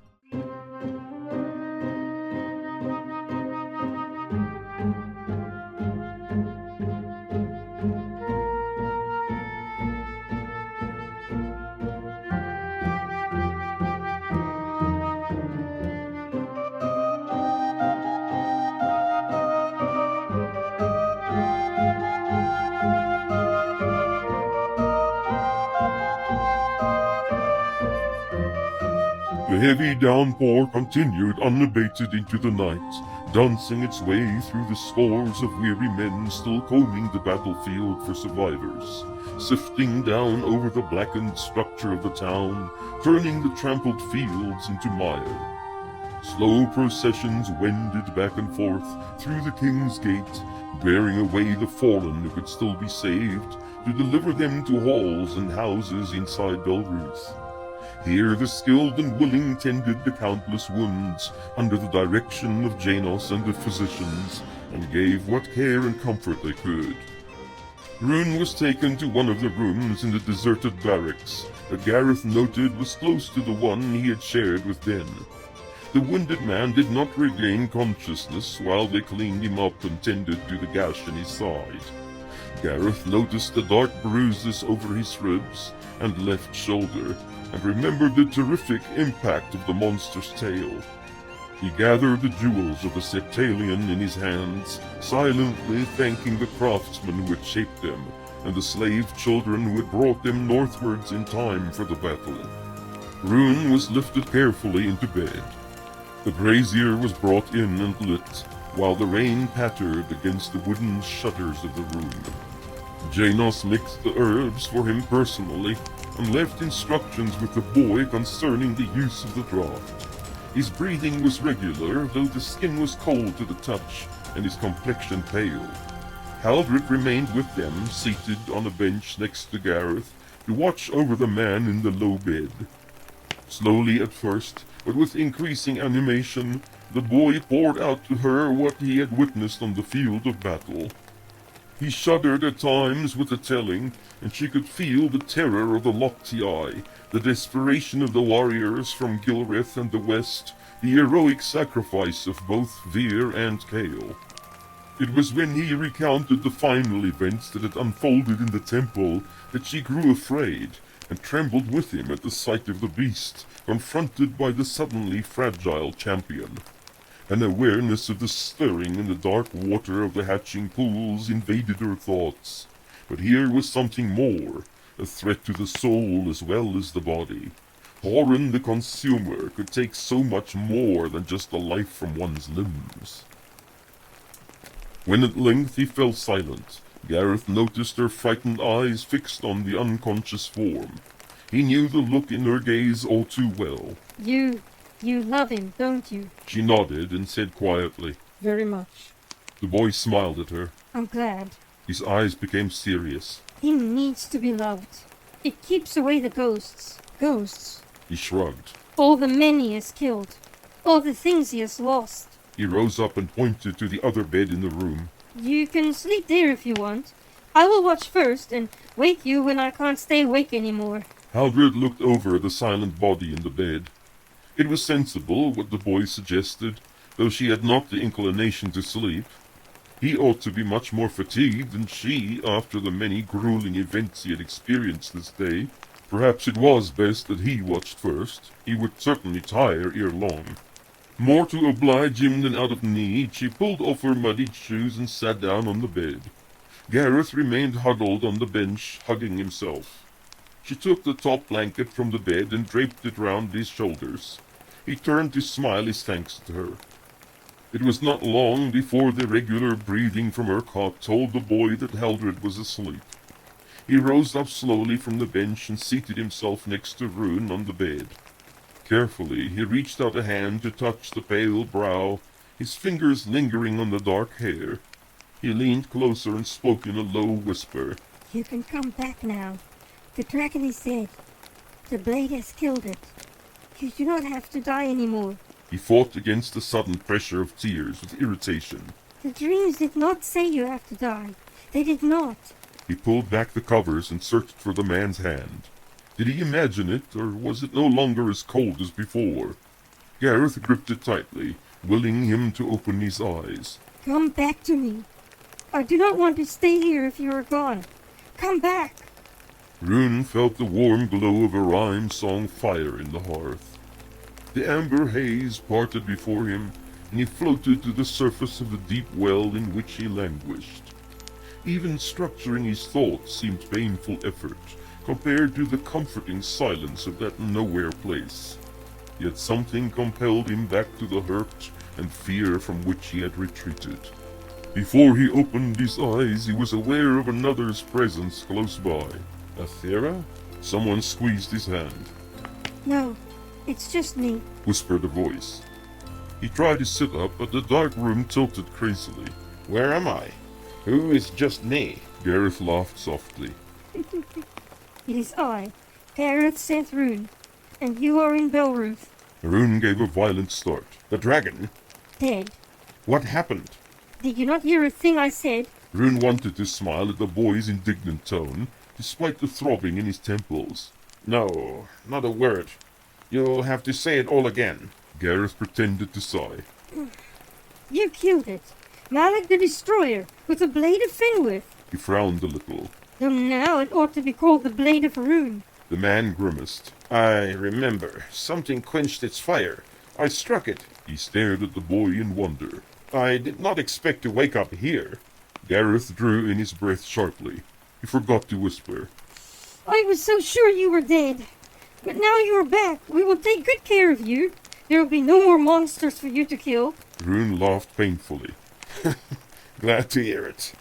The heavy downpour continued unabated into the night, dancing its way through the scores of weary men still combing the battlefield for survivors, sifting down over the blackened structure of the town, turning the trampled fields into mire. Slow processions wended back and forth through the King's Gate, bearing away the fallen who could still be saved, to deliver them to halls and houses inside Belruth. Here the skilled and willing tended the countless wounds under the direction of Janos and the physicians, and gave what care and comfort they could. Rune was taken to one of the rooms in the deserted barracks that Gareth noted was close to the one he had shared with Den. The wounded man did not regain consciousness while they cleaned him up and tended to the gash in his side. Gareth noticed the dark bruises over his ribs and left shoulder, and remembered the terrific impact of the monster's tail. He gathered the jewels of the Septalion in his hands, silently thanking the craftsmen who had shaped them, and the slave children who had brought them northwards in time for the battle. Rune was lifted carefully into bed. The brazier was brought in and lit, while the rain pattered against the wooden shutters of the room. Janos mixed the herbs for him personally, and left instructions with the boy concerning the use of the draught. His breathing was regular, though the skin was cold to the touch, and his complexion pale. Haldred remained with them, seated on a bench next to Gareth, to watch over the man in the low bed. Slowly at first, but with increasing animation, the boy poured out to her what he had witnessed on the field of battle. He shuddered at times with the telling, and she could feel the terror of the Lochti Eye, the desperation of the warriors from Gilreth and the west, the heroic sacrifice of both Vir and Kale. It was when he recounted the final events that had unfolded in the temple that she grew afraid, and trembled with him at the sight of the beast, confronted by the suddenly fragile champion. An awareness of the stirring in the dark water of the hatching pools invaded her thoughts. But here was something more, a threat to the soul as well as the body. Horan the consumer could take so much more than just the life from one's limbs. When at length he fell silent, Gareth noticed her frightened eyes fixed on the unconscious form. He knew the look in her gaze all too well. You love him, don't you? She nodded and said quietly. Very much. The boy smiled at her. I'm glad. His eyes became serious. He needs to be loved. It keeps away the ghosts. Ghosts? He shrugged. All the men he has killed. All the things he has lost. He rose up and pointed to the other bed in the room. You can sleep there if you want. I will watch first and wake you when I can't stay awake anymore. Haldred looked over the silent body in the bed. It was sensible what the boy suggested, though she had not the inclination to sleep. He ought to be much more fatigued than she after the many grueling events he had experienced this day. Perhaps it was best that he watched first. He would certainly tire ere long. More to oblige him than out of need, she pulled off her muddied shoes and sat down on the bed. Gareth remained huddled on the bench, hugging himself. She took the top blanket from the bed and draped it round his shoulders. He turned to smile his thanks to her. It was not long before the regular breathing from her cot told the boy that Haldred was asleep. He rose up slowly from the bench and seated himself next to Rune on the bed. Carefully, he reached out a hand to touch the pale brow, his fingers lingering on the dark hair. He leaned closer and spoke in a low whisper. You can come back now. The dragon is dead. The blade has killed it. You do not have to die anymore. He fought against the sudden pressure of tears with irritation. The dreams did not say you have to die. They did not. He pulled back the covers and searched for the man's hand. Did he imagine it, or was it no longer as cold as before? Gareth gripped it tightly, willing him to open his eyes. Come back to me. I do not want to stay here if you are gone. Come back. Rune felt the warm glow of a rhyme song fire in the hearth. The amber haze parted before him, and he floated to the surface of the deep well in which he languished. Even structuring his thoughts seemed painful effort, compared to the comforting silence of that nowhere place. Yet something compelled him back to the hurt and fear from which he had retreated. Before he opened his eyes, he was aware of another's presence close by. Athera? Someone squeezed his hand. No, it's just me. Whispered a voice. He tried to sit up, but the dark room tilted crazily. Where am I? Who is just me? Gareth laughed softly. It is I, Gareth Seth Rune, and you are in Belruth. Rune gave a violent start. The dragon? Dead. What happened? Did you not hear a thing I said? Rune wanted to smile at the boy's indignant tone, despite the throbbing in his temples. No, not a word. You'll have to say it all again. Gareth pretended to sigh. You killed it. Malak the Destroyer, with the Blade of Fenwith. He frowned a little. Though now it ought to be called the Blade of Rune. The man grimaced. I remember. Something quenched its fire. I struck it. He stared at the boy in wonder. I did not expect to wake up here. Gareth drew in his breath sharply. He forgot to whisper. I was so sure you were dead. But now you are back. We will take good care of you. There will be no more monsters for you to kill. Rune laughed painfully. Glad to hear it.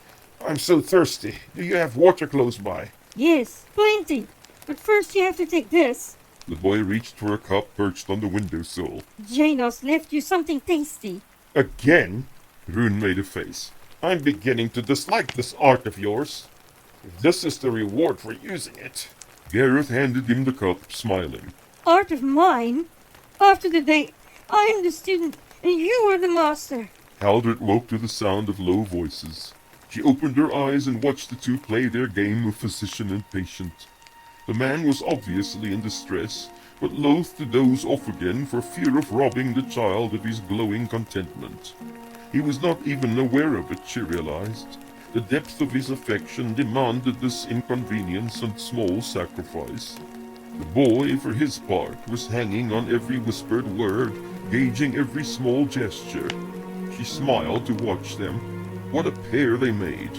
I'm so thirsty. Do you have water close by? Yes, plenty. But first you have to take this. The boy reached for a cup perched on the windowsill. Janos left you something tasty. Again? Rune made a face. I'm beginning to dislike this art of yours. If this is the reward for using it. Gareth handed him the cup, smiling. Art of mine? After the day I am the student and you are the master. Haldred woke to the sound of low voices. She opened her eyes and watched the two play their game of physician and patient. The man was obviously in distress, but loath to doze off again for fear of robbing the child of his glowing contentment. He was not even aware of it, she realized. The depth of his affection demanded this inconvenience and small sacrifice. The boy, for his part, was hanging on every whispered word, gauging every small gesture. She smiled to watch them. What a pair they made.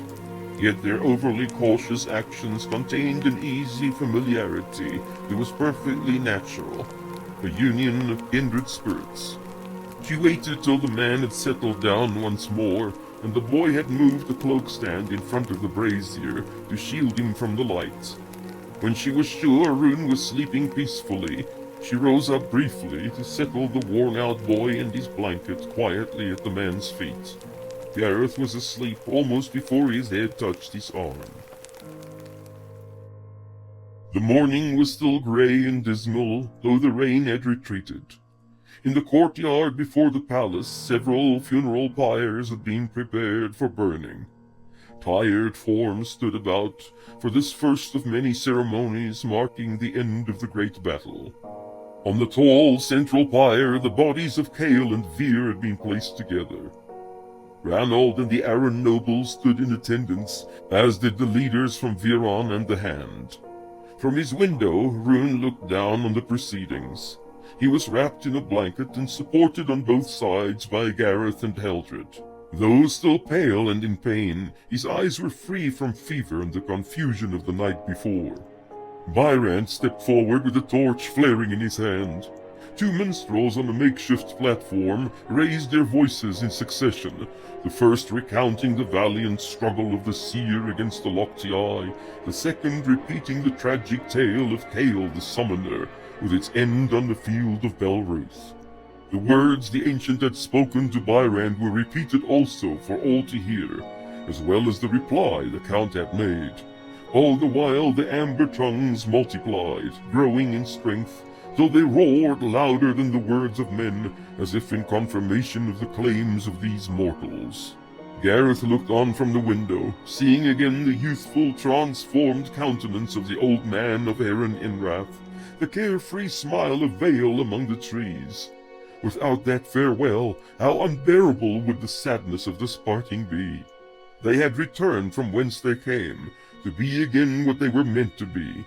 Yet their overly cautious actions contained an easy familiarity that was perfectly natural, a union of kindred spirits. She waited till the man had settled down once more, and the boy had moved the cloak stand in front of the brazier to shield him from the light. When she was sure Rune was sleeping peacefully, she rose up briefly to settle the worn-out boy in his blanket quietly at the man's feet. Gareth was asleep almost before his head touched his arm. The morning was still grey and dismal, though the rain had retreated. In the courtyard before the palace, several funeral pyres had been prepared for burning. Tired forms stood about for this first of many ceremonies marking the end of the great battle. On the tall central pyre, the bodies of Cale and Vir had been placed together. Ranald and the Aran nobles stood in attendance, as did the leaders from Viron and the Hand. From his window, Rune looked down on the proceedings. He was wrapped in a blanket and supported on both sides by Gareth and Heldred. Though still pale and in pain, his eyes were free from fever and the confusion of the night before. Byrand stepped forward with a torch flaring in his hand. Two minstrels on a makeshift platform raised their voices in succession, the first recounting the valiant struggle of the seer against the Locked Eye, the second repeating the tragic tale of Cale the Summoner, with its end on the field of Belruth. The words the ancient had spoken to Byrand were repeated also for all to hear, as well as the reply the Count had made. All the while the amber tongues multiplied, growing in strength, till they roared louder than the words of men, as if in confirmation of the claims of these mortals. Gareth looked on from the window, seeing again the youthful, transformed countenance of the old man of Erin Inrath, the carefree smile of Vale among the trees. Without that farewell, how unbearable would the sadness of this parting be! They had returned from whence they came, to be again what they were meant to be.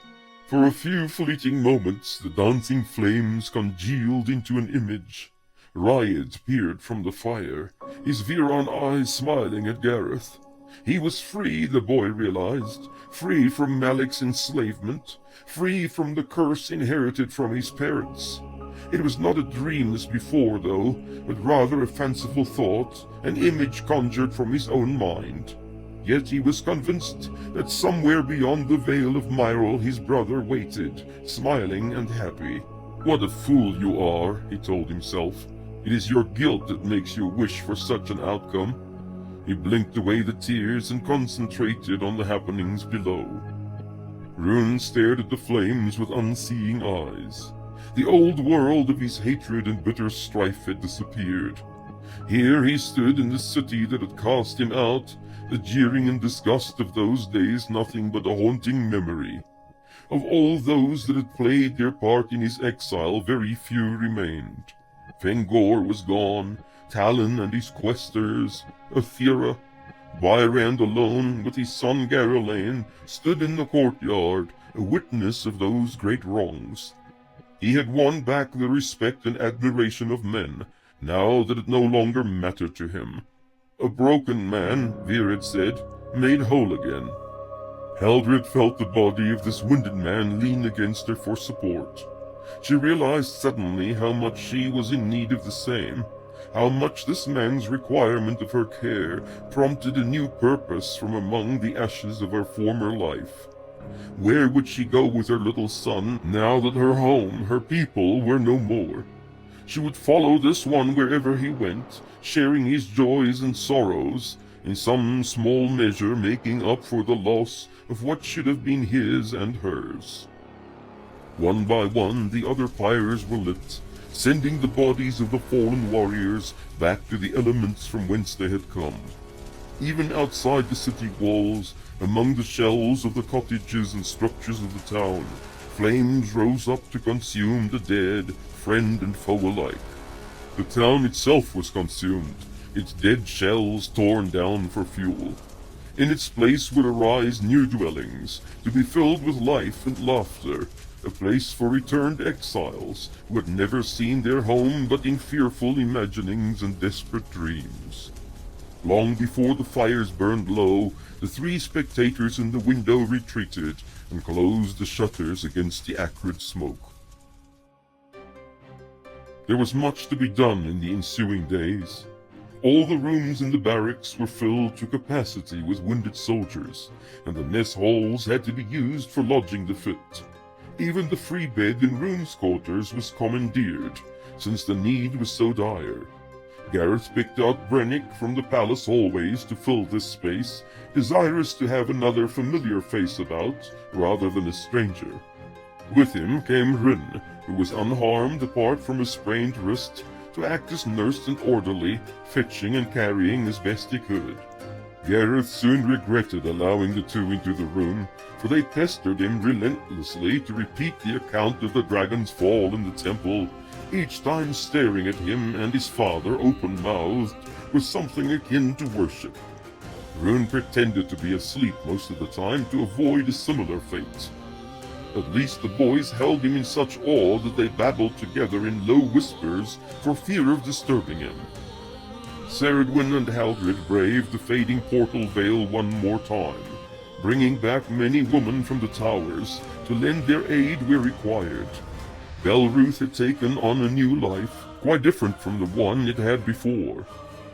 For a few fleeting moments, the dancing flames congealed into an image. Riot peered from the fire, his Viron eyes smiling at Gareth. He was free, the boy realized, free from Malik's enslavement, free from the curse inherited from his parents. It was not a dream as before, though, but rather a fanciful thought, an image conjured from his own mind. Yet he was convinced that somewhere beyond the Vale of Myril his brother waited, smiling and happy. "What a fool you are," he told himself. "It is your guilt that makes you wish for such an outcome." He blinked away the tears and concentrated on the happenings below. Rune stared at the flames with unseeing eyes. The old world of his hatred and bitter strife had disappeared. Here he stood in the city that had cast him out, the jeering and disgust of those days nothing but a haunting memory. Of all those that had played their part in his exile, very few remained. Fengor was gone, Talon and his questers, Athira. Byrand alone, with his son Garelane, stood in the courtyard, a witness of those great wrongs. He had won back the respect and admiration of men, now that it no longer mattered to him. A broken man, Vir had said, made whole again. Heldred felt the body of this wounded man lean against her for support. She realized suddenly how much she was in need of the same, how much this man's requirement of her care prompted a new purpose from among the ashes of her former life. Where would she go with her little son, now that her home, her people, were no more? She would follow this one wherever he went, sharing his joys and sorrows, in some small measure making up for the loss of what should have been his and hers. One by one the other pyres were lit, sending the bodies of the fallen warriors back to the elements from whence they had come. Even outside the city walls, among the shells of the cottages and structures of the town, flames rose up to consume the dead, friend and foe alike. The town itself was consumed, its dead shells torn down for fuel. In its place would arise new dwellings, to be filled with life and laughter, a place for returned exiles who had never seen their home but in fearful imaginings and desperate dreams. Long before the fires burned low, the three spectators in the window retreated and closed the shutters against the acrid smoke. There was much to be done in the ensuing days. All the rooms in the barracks were filled to capacity with wounded soldiers, and the mess halls had to be used for lodging the fit. Even the free bed in Rune's quarters was commandeered, since the need was so dire. Gareth picked out Brennick from the palace hallways to fill this space, desirous to have another familiar face about, rather than a stranger. With him came Ryn, who was unharmed apart from a sprained wrist, to act as nurse and orderly, fetching and carrying as best he could. Gareth soon regretted allowing the two into the room, for they pestered him relentlessly to repeat the account of the dragon's fall in the temple, each time staring at him and his father open-mouthed with something akin to worship. Rune pretended to be asleep most of the time to avoid a similar fate. At least the boys held him in such awe that they babbled together in low whispers for fear of disturbing him. Ceridwen and Haldred braved the fading portal veil one more time, bringing back many women from the towers to lend their aid where required. Belruth had taken on a new life, quite different from the one it had before.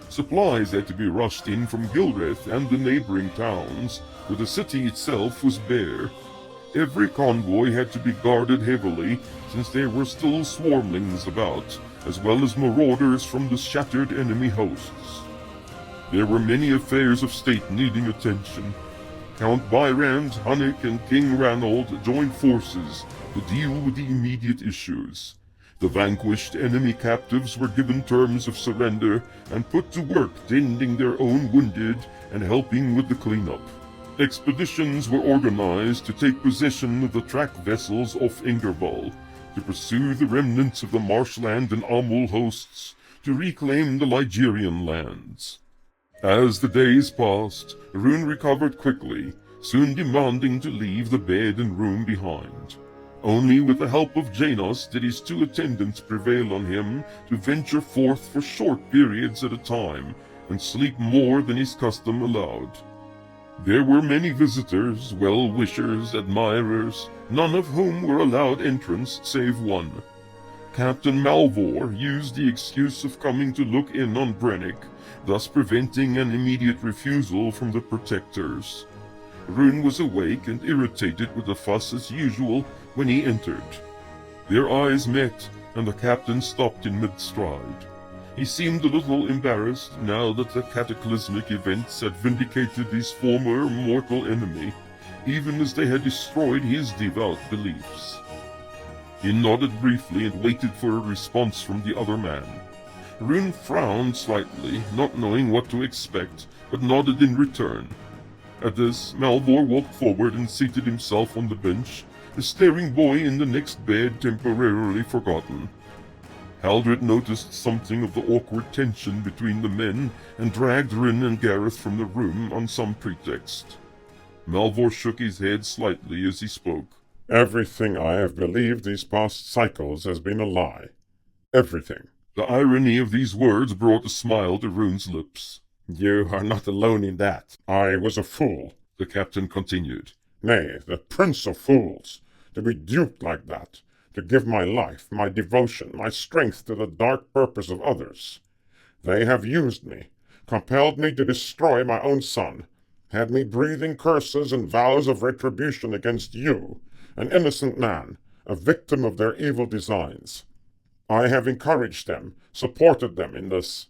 Supplies had to be rushed in from Gilreth and the neighboring towns, where the city itself was bare. Every convoy had to be guarded heavily, since there were still swarmlings about, as well as marauders from the shattered enemy hosts. There were many affairs of state needing attention. Count Byrand, Hunnick, and King Ranald joined forces to deal with the immediate issues. The vanquished enemy captives were given terms of surrender and put to work tending their own wounded and helping with the cleanup. Expeditions were organized to take possession of the track vessels off Ingerval, to pursue the remnants of the marshland and Amul hosts, to reclaim the Ligurian lands. As the days passed, Rune recovered quickly, soon demanding to leave the bed and room behind. Only with the help of Janos did his two attendants prevail on him to venture forth for short periods at a time, and sleep more than his custom allowed. There were many visitors, well-wishers, admirers, none of whom were allowed entrance save one. Captain Malvor used the excuse of coming to look in on Brennick, thus preventing an immediate refusal from the protectors. Rune was awake and irritated with the fuss as usual when he entered. Their eyes met, and the captain stopped in mid-stride. He seemed a little embarrassed now that the cataclysmic events had vindicated his former mortal enemy, even as they had destroyed his devout beliefs. He nodded briefly and waited for a response from the other man. Rune frowned slightly, not knowing what to expect, but nodded in return. At this, Malvor walked forward and seated himself on the bench, the staring boy in the next bed temporarily forgotten. Haldred noticed something of the awkward tension between the men and dragged Ryn and Gareth from the room on some pretext. Malvor shook his head slightly as he spoke. Everything I have believed these past cycles has been a lie. Everything. The irony of these words brought a smile to Rune's lips. You are not alone in that. I was a fool, the captain continued. Nay, the prince of fools, to be duped like that, to give my life, my devotion, my strength to the dark purpose of others. They have used me, compelled me to destroy my own son, had me breathing curses and vows of retribution against you, an innocent man, a victim of their evil designs. I have encouraged them, supported them in this.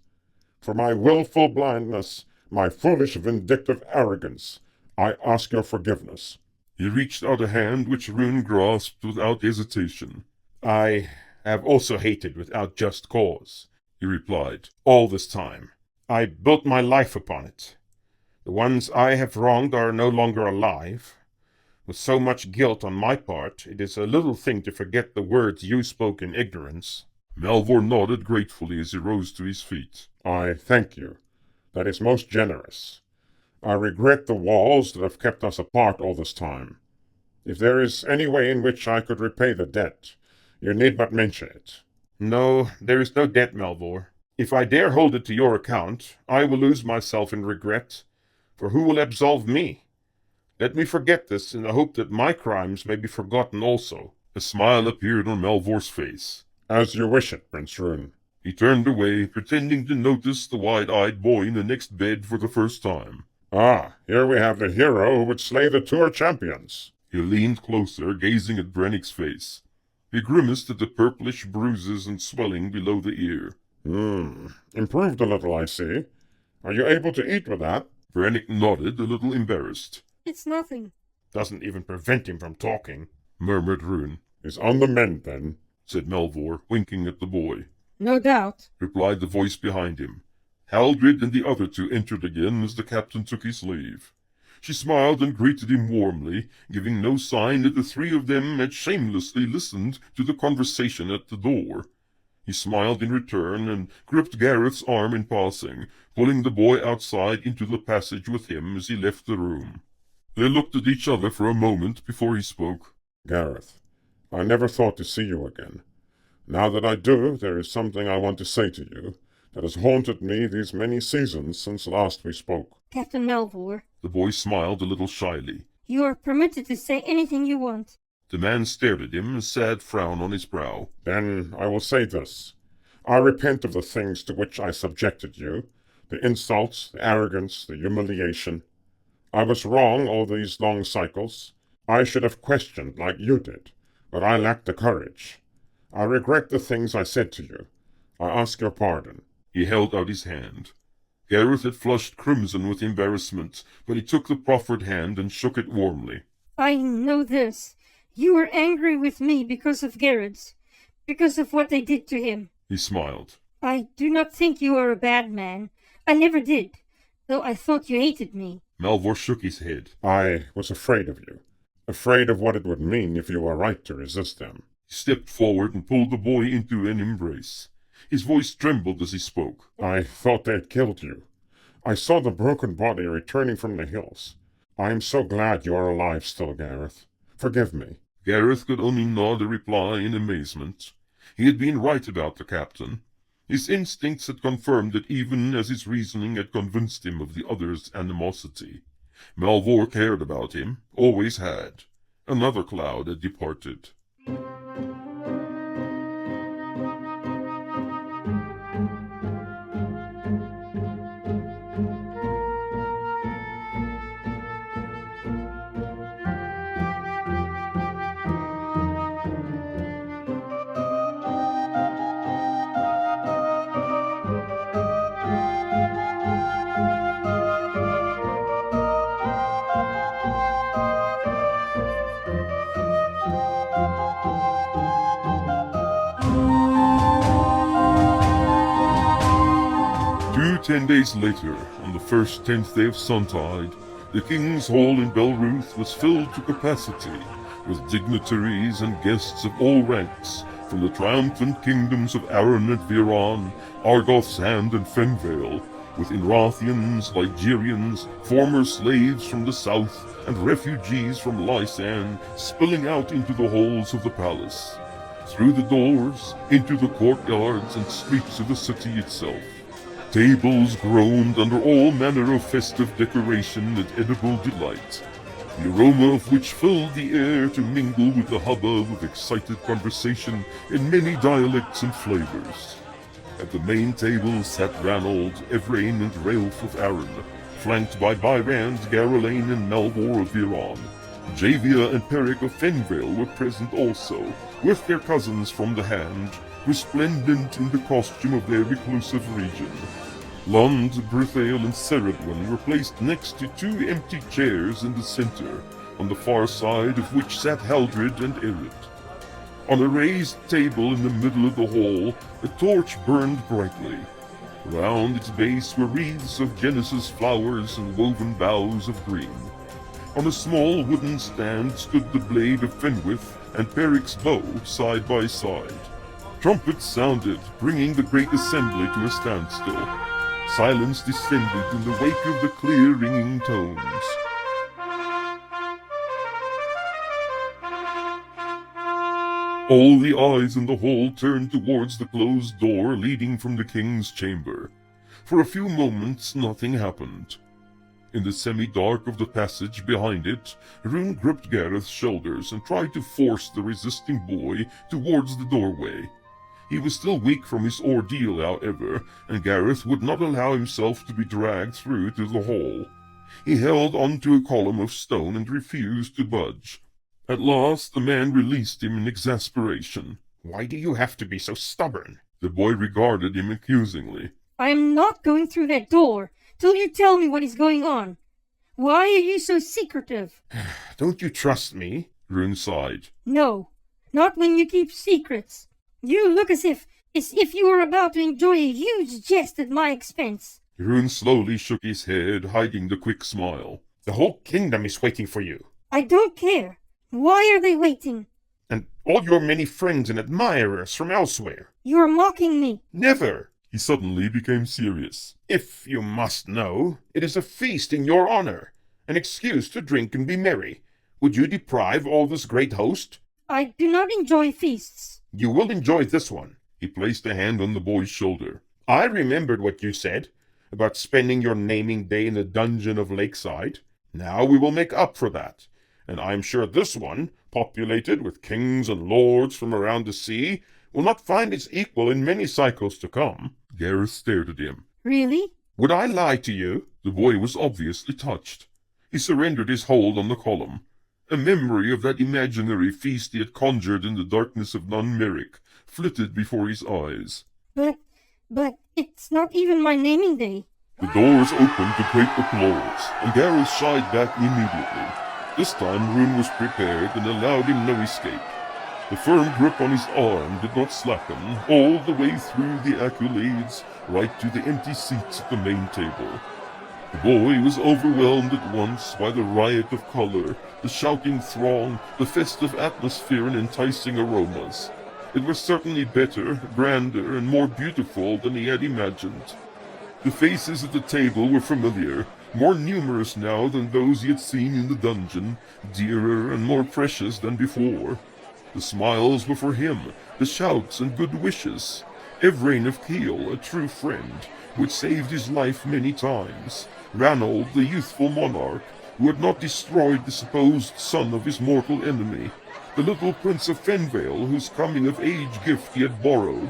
For my willful blindness, my foolish vindictive arrogance, I ask your forgiveness. He reached out a hand which Rune grasped without hesitation. I have also hated without just cause, he replied, all this time. I built my life upon it. The ones I have wronged are no longer alive. With so much guilt on my part, it is a little thing to forget the words you spoke in ignorance. Malvor nodded gratefully as he rose to his feet. I thank you. That is most generous. I regret the walls that have kept us apart all this time. If there is any way in which I could repay the debt, you need but mention it. No, there is no debt, Malvor. If I dare hold it to your account, I will lose myself in regret, for who will absolve me? Let me forget this in the hope that my crimes may be forgotten also. A smile appeared on Melvor's face. As you wish it, Prince Rune. He turned away, pretending to notice the wide-eyed boy in the next bed for the first time. Ah, here we have the hero who would slay the tour champions. He leaned closer, gazing at Brannick's face. He grimaced at the purplish bruises and swelling below the ear. Improved a little, I see. Are you able to eat with that? Brannick nodded, a little embarrassed. It's nothing. Doesn't even prevent him from talking, murmured Rune. Is on the mend, then, said Melvor, winking at the boy. No doubt, replied the voice behind him. Haldred and the other two entered again as the captain took his leave. She smiled and greeted him warmly, giving no sign that the three of them had shamelessly listened to the conversation at the door. He smiled in return and gripped Gareth's arm in passing, pulling the boy outside into the passage with him as he left the room. They looked at each other for a moment before he spoke. Gareth, I never thought to see you again. Now that I do, there is something I want to say to you that has haunted me these many seasons since last we spoke. Captain Melvor. The boy smiled a little shyly. You are permitted to say anything you want. The man stared at him, a sad frown on his brow. Then I will say this. I repent of the things to which I subjected you, the insults, the arrogance, the humiliation. I was wrong all these long cycles. I should have questioned like you did, but I lacked the courage. I regret the things I said to you. I ask your pardon. He held out his hand. Gareth had flushed crimson with embarrassment, but he took the proffered hand and shook it warmly. I know this. You were angry with me because of Gareth, because of what they did to him. He smiled. I do not think you are a bad man. I never did, though I thought you hated me. Melvor shook his head. I was afraid of you, afraid of what it would mean if you were right to resist them. He stepped forward and pulled the boy into an embrace. His voice trembled as he spoke. I thought they had killed you. I saw the broken body returning from the hills. I am so glad you are alive still, Gareth. Forgive me. Gareth could only nod a reply in amazement. He had been right about the captain. His instincts had confirmed it even as his reasoning had convinced him of the other's animosity. Melvor cared about him, always had. Another cloud had departed. 10 days later, on the first 10th day of Suntide, the King's Hall in Belruth was filled to capacity, with dignitaries and guests of all ranks, from the triumphant kingdoms of Arran and Viran, Argoth's Hand and Fenvale, with Inrathians, Ligurians, former slaves from the south, and refugees from Lysan spilling out into the halls of the palace, through the doors, into the courtyards and streets of the city itself. Tables groaned under all manner of festive decoration and edible delight, the aroma of which filled the air to mingle with the hubbub of excited conversation in many dialects and flavors. At the main table sat Ranald, Evrain, and Raelf of Arran, flanked by Byrand, Garolain, and Malvor of Viran. Javia and Peric of Fenvale were present also, with their cousins from the Hand, resplendent in the costume of their reclusive region. Lund, Brithael, and Ceridwen were placed next to two empty chairs in the center, on the far side of which sat Haldred and Erid. On a raised table in the middle of the hall, a torch burned brightly. Round its base were wreaths of Genesis flowers and woven boughs of green. On a small wooden stand stood the blade of Fenwith and Peric's bow side by side. Trumpets sounded, bringing the great assembly to a standstill. Silence descended in the wake of the clear ringing tones. All the eyes in the hall turned towards the closed door leading from the king's chamber. For a few moments nothing happened. In the semi-dark of the passage behind it, Rune gripped Gareth's shoulders and tried to force the resisting boy towards the doorway. He was still weak from his ordeal, however, and Gareth would not allow himself to be dragged through to the hall. He held onto a column of stone and refused to budge. At last the man released him in exasperation. Why do you have to be so stubborn? The boy regarded him accusingly. I am not going through that door till you tell me what is going on. Why are you so secretive? Don't you trust me? Rune sighed. No, not when you keep secrets. You look as if you were about to enjoy a huge jest at my expense. Rune slowly shook his head, hiding the quick smile. The whole kingdom is waiting for you. I don't care. Why are they waiting? And all your many friends and admirers from elsewhere. You are mocking me. Never. He suddenly became serious. If you must know, it is a feast in your honor, an excuse to drink and be merry. Would you deprive all this great host? I do not enjoy feasts. You will enjoy this one. He placed a hand on the boy's shoulder. I remembered what you said about spending your naming day in the dungeon of Lakeside. Now we will make up for that, and I am sure this one, populated with kings and lords from around the sea, will not find its equal in many cycles to come. Gareth stared at him. Really? Would I lie to you? The boy was obviously touched. He surrendered his hold on the column. A memory of that imaginary feast he had conjured in the darkness of Nun Merrick flitted before his eyes. But it's not even my naming day. The doors opened to great applause, and Gareth shied back immediately. This time Rune was prepared and allowed him no escape. The firm grip on his arm did not slacken all the way through the accolades, right to the empty seats at the main table. The boy was overwhelmed at once by the riot of color, the shouting throng, the festive atmosphere and enticing aromas. It was certainly better, grander, and more beautiful than he had imagined. The faces at the table were familiar, more numerous now than those he had seen in the dungeon, dearer and more precious than before. The smiles were for him, the shouts and good wishes. Evrain of Kiel, a true friend, who had saved his life many times. Ranald, the youthful monarch, who had not destroyed the supposed son of his mortal enemy. The little Prince of Fenvale, whose coming-of-age gift he had borrowed.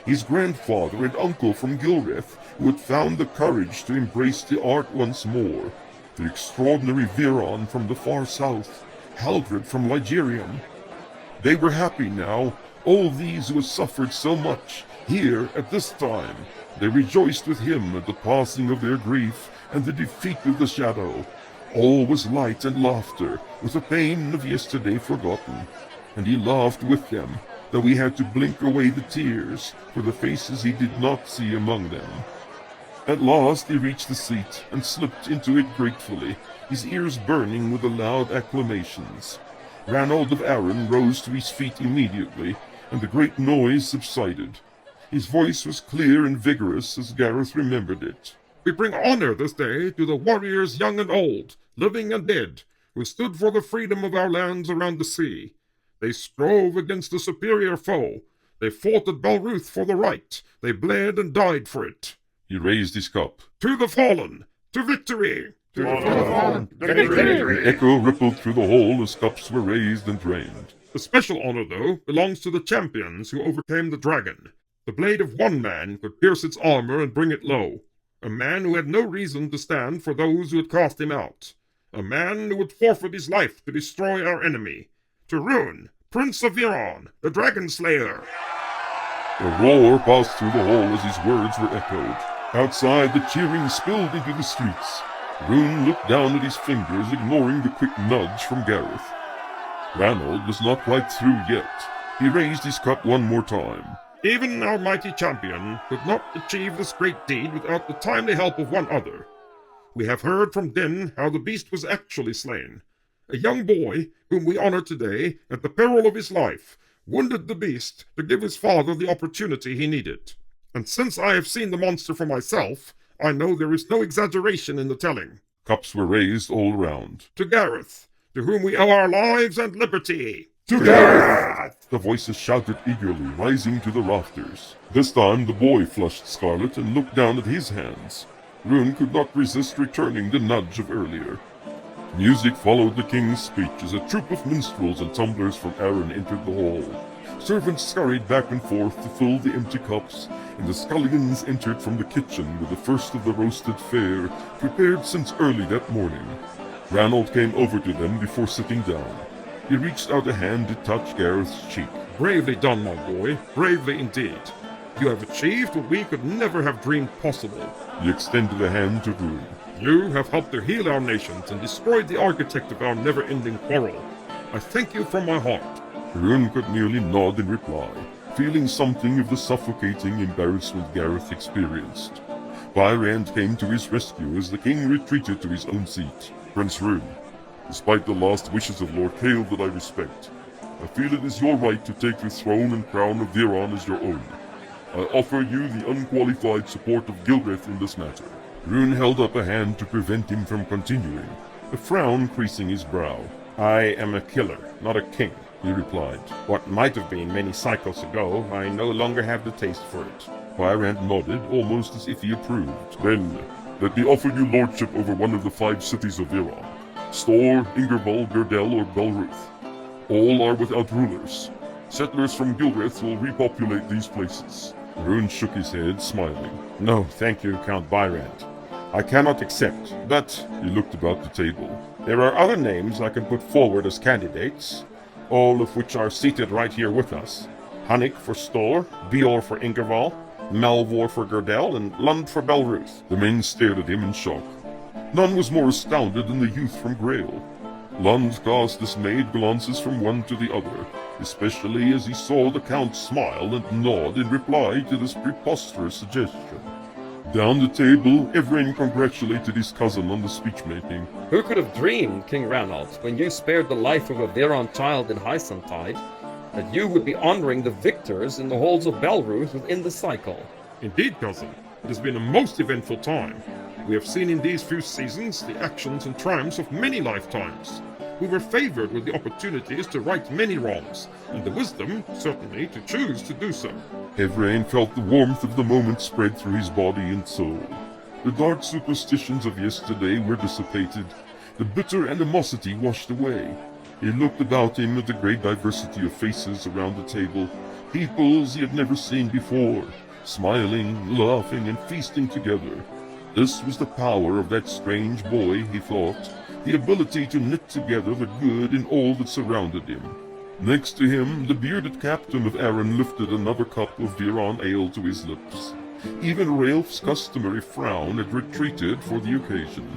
His grandfather and uncle from Gilreth, who had found the courage to embrace the art once more. The extraordinary Viron from the far south. Haldred from Ligerium. They were happy now, all these who had suffered so much, here at this time. They rejoiced with him at the passing of their grief and the defeat of the shadow. All was light and laughter, with the pain of yesterday forgotten. And he laughed with them, though he had to blink away the tears, for the faces he did not see among them. At last he reached the seat, and slipped into it gratefully, his ears burning with the loud acclamations. Ranald of Arran rose to his feet immediately, and the great noise subsided. His voice was clear and vigorous as Gareth remembered it. We bring honor this day to the warriors young and old, living and dead, who stood for the freedom of our lands around the sea. They strove against a superior foe. They fought at Belruth for the right. They bled and died for it. He raised his cup. To the fallen! To victory! To the fallen! Victory! The echo rippled through the hall as cups were raised and drained. The special honor, though, belongs to the champions who overcame the dragon. The blade of one man could pierce its armor and bring it low. A man who had no reason to stand for those who had cast him out. A man who would forfeit his life to destroy our enemy. To Rune, Prince of Viron, the Dragon Slayer. A roar passed through the hall as his words were echoed. Outside, the cheering spilled into the streets. Rune looked down at his fingers, ignoring the quick nudge from Gareth. Ranald was not quite through yet. He raised his cup one more time. Even our mighty champion could not achieve this great deed without the timely help of one other. We have heard from Din how the beast was actually slain. A young boy, whom we honor today, at the peril of his life, wounded the beast to give his father the opportunity he needed. And since I have seen the monster for myself, I know there is no exaggeration in the telling. Cups were raised all around. To Gareth, to whom we owe our lives and liberty. To Gareth! The voices shouted eagerly, rising to the rafters. This time the boy flushed scarlet and looked down at his hands. Rune could not resist returning the nudge of earlier. Music followed the king's speech as a troop of minstrels and tumblers from Arryn entered the hall. Servants scurried back and forth to fill the empty cups, and the scullions entered from the kitchen with the first of the roasted fare, prepared since early that morning. Ranald came over to them before sitting down. He reached out a hand to touch Gareth's cheek. Bravely done, my boy. Bravely indeed. You have achieved what we could never have dreamed possible. He extended a hand to Rune. You have helped to heal our nations and destroyed the architect of our never-ending quarrel. I thank you from my heart. Rune could merely nod in reply, feeling something of the suffocating embarrassment Gareth experienced. Byrand came to his rescue as the king retreated to his own seat. Prince Rune, despite the last wishes of Lord Cale that I respect, I feel it is your right to take the throne and crown of Viron as your own. I offer you the unqualified support of Gilreth in this matter. Rune held up a hand to prevent him from continuing, a frown creasing his brow. I am a killer, not a king, he replied. What might have been many cycles ago, I no longer have the taste for it. Byrand nodded, almost as if he approved. Then, let me offer you lordship over one of the 5 cities of Viron. Storr, Ingerval, Gerdel, or Belruth. All are without rulers. Settlers from Gilreth will repopulate these places. Rune shook his head, smiling. No, thank you, Count Byrand. I cannot accept, but He looked about the table. there are other names I can put forward as candidates, all of which are seated right here with us. Hunnick for Storr, Beor for Ingerval, Malvor for Gerdel, and Lund for Belruth. The men stared at him in shock. None was more astounded than the youth from Grail. Lund cast dismayed glances from one to the other, especially as he saw the Count smile and nod in reply to this preposterous suggestion. Down the table, Evrain congratulated his cousin on the speech-making. Who could have dreamed, King Ranald, when you spared the life of a Viron child in Hysantide, that you would be honoring the victors in the halls of Belruth within the cycle? Indeed, cousin. It has been a most eventful time. We have seen in these few seasons the actions and triumphs of many lifetimes. We were favored with the opportunities to right many wrongs, and the wisdom, certainly, to choose to do so. Evrain felt the warmth of the moment spread through his body and soul. The dark superstitions of yesterday were dissipated, the bitter animosity washed away. He looked about him at the great diversity of faces around the table, peoples he had never seen before, smiling, laughing, and feasting together. This was the power of that strange boy, he thought, the ability to knit together the good in all that surrounded him. Next to him, the bearded captain of Arryn lifted another cup of Viron ale to his lips. Even Raelf's customary frown had retreated for the occasion.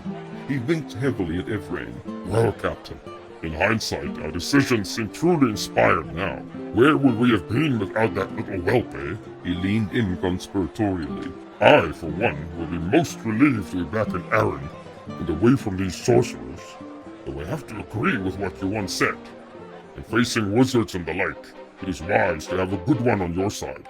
He winked heavily at Evrain. Well, Captain, in hindsight, our decisions seem truly inspired now. Where would we have been without that little whelp, eh? He leaned in conspiratorially. I, for one, will be most relieved to be back in Arryn and away from these sorcerers. Though I have to agree with what you once said. In facing wizards and the like, it is wise to have a good one on your side.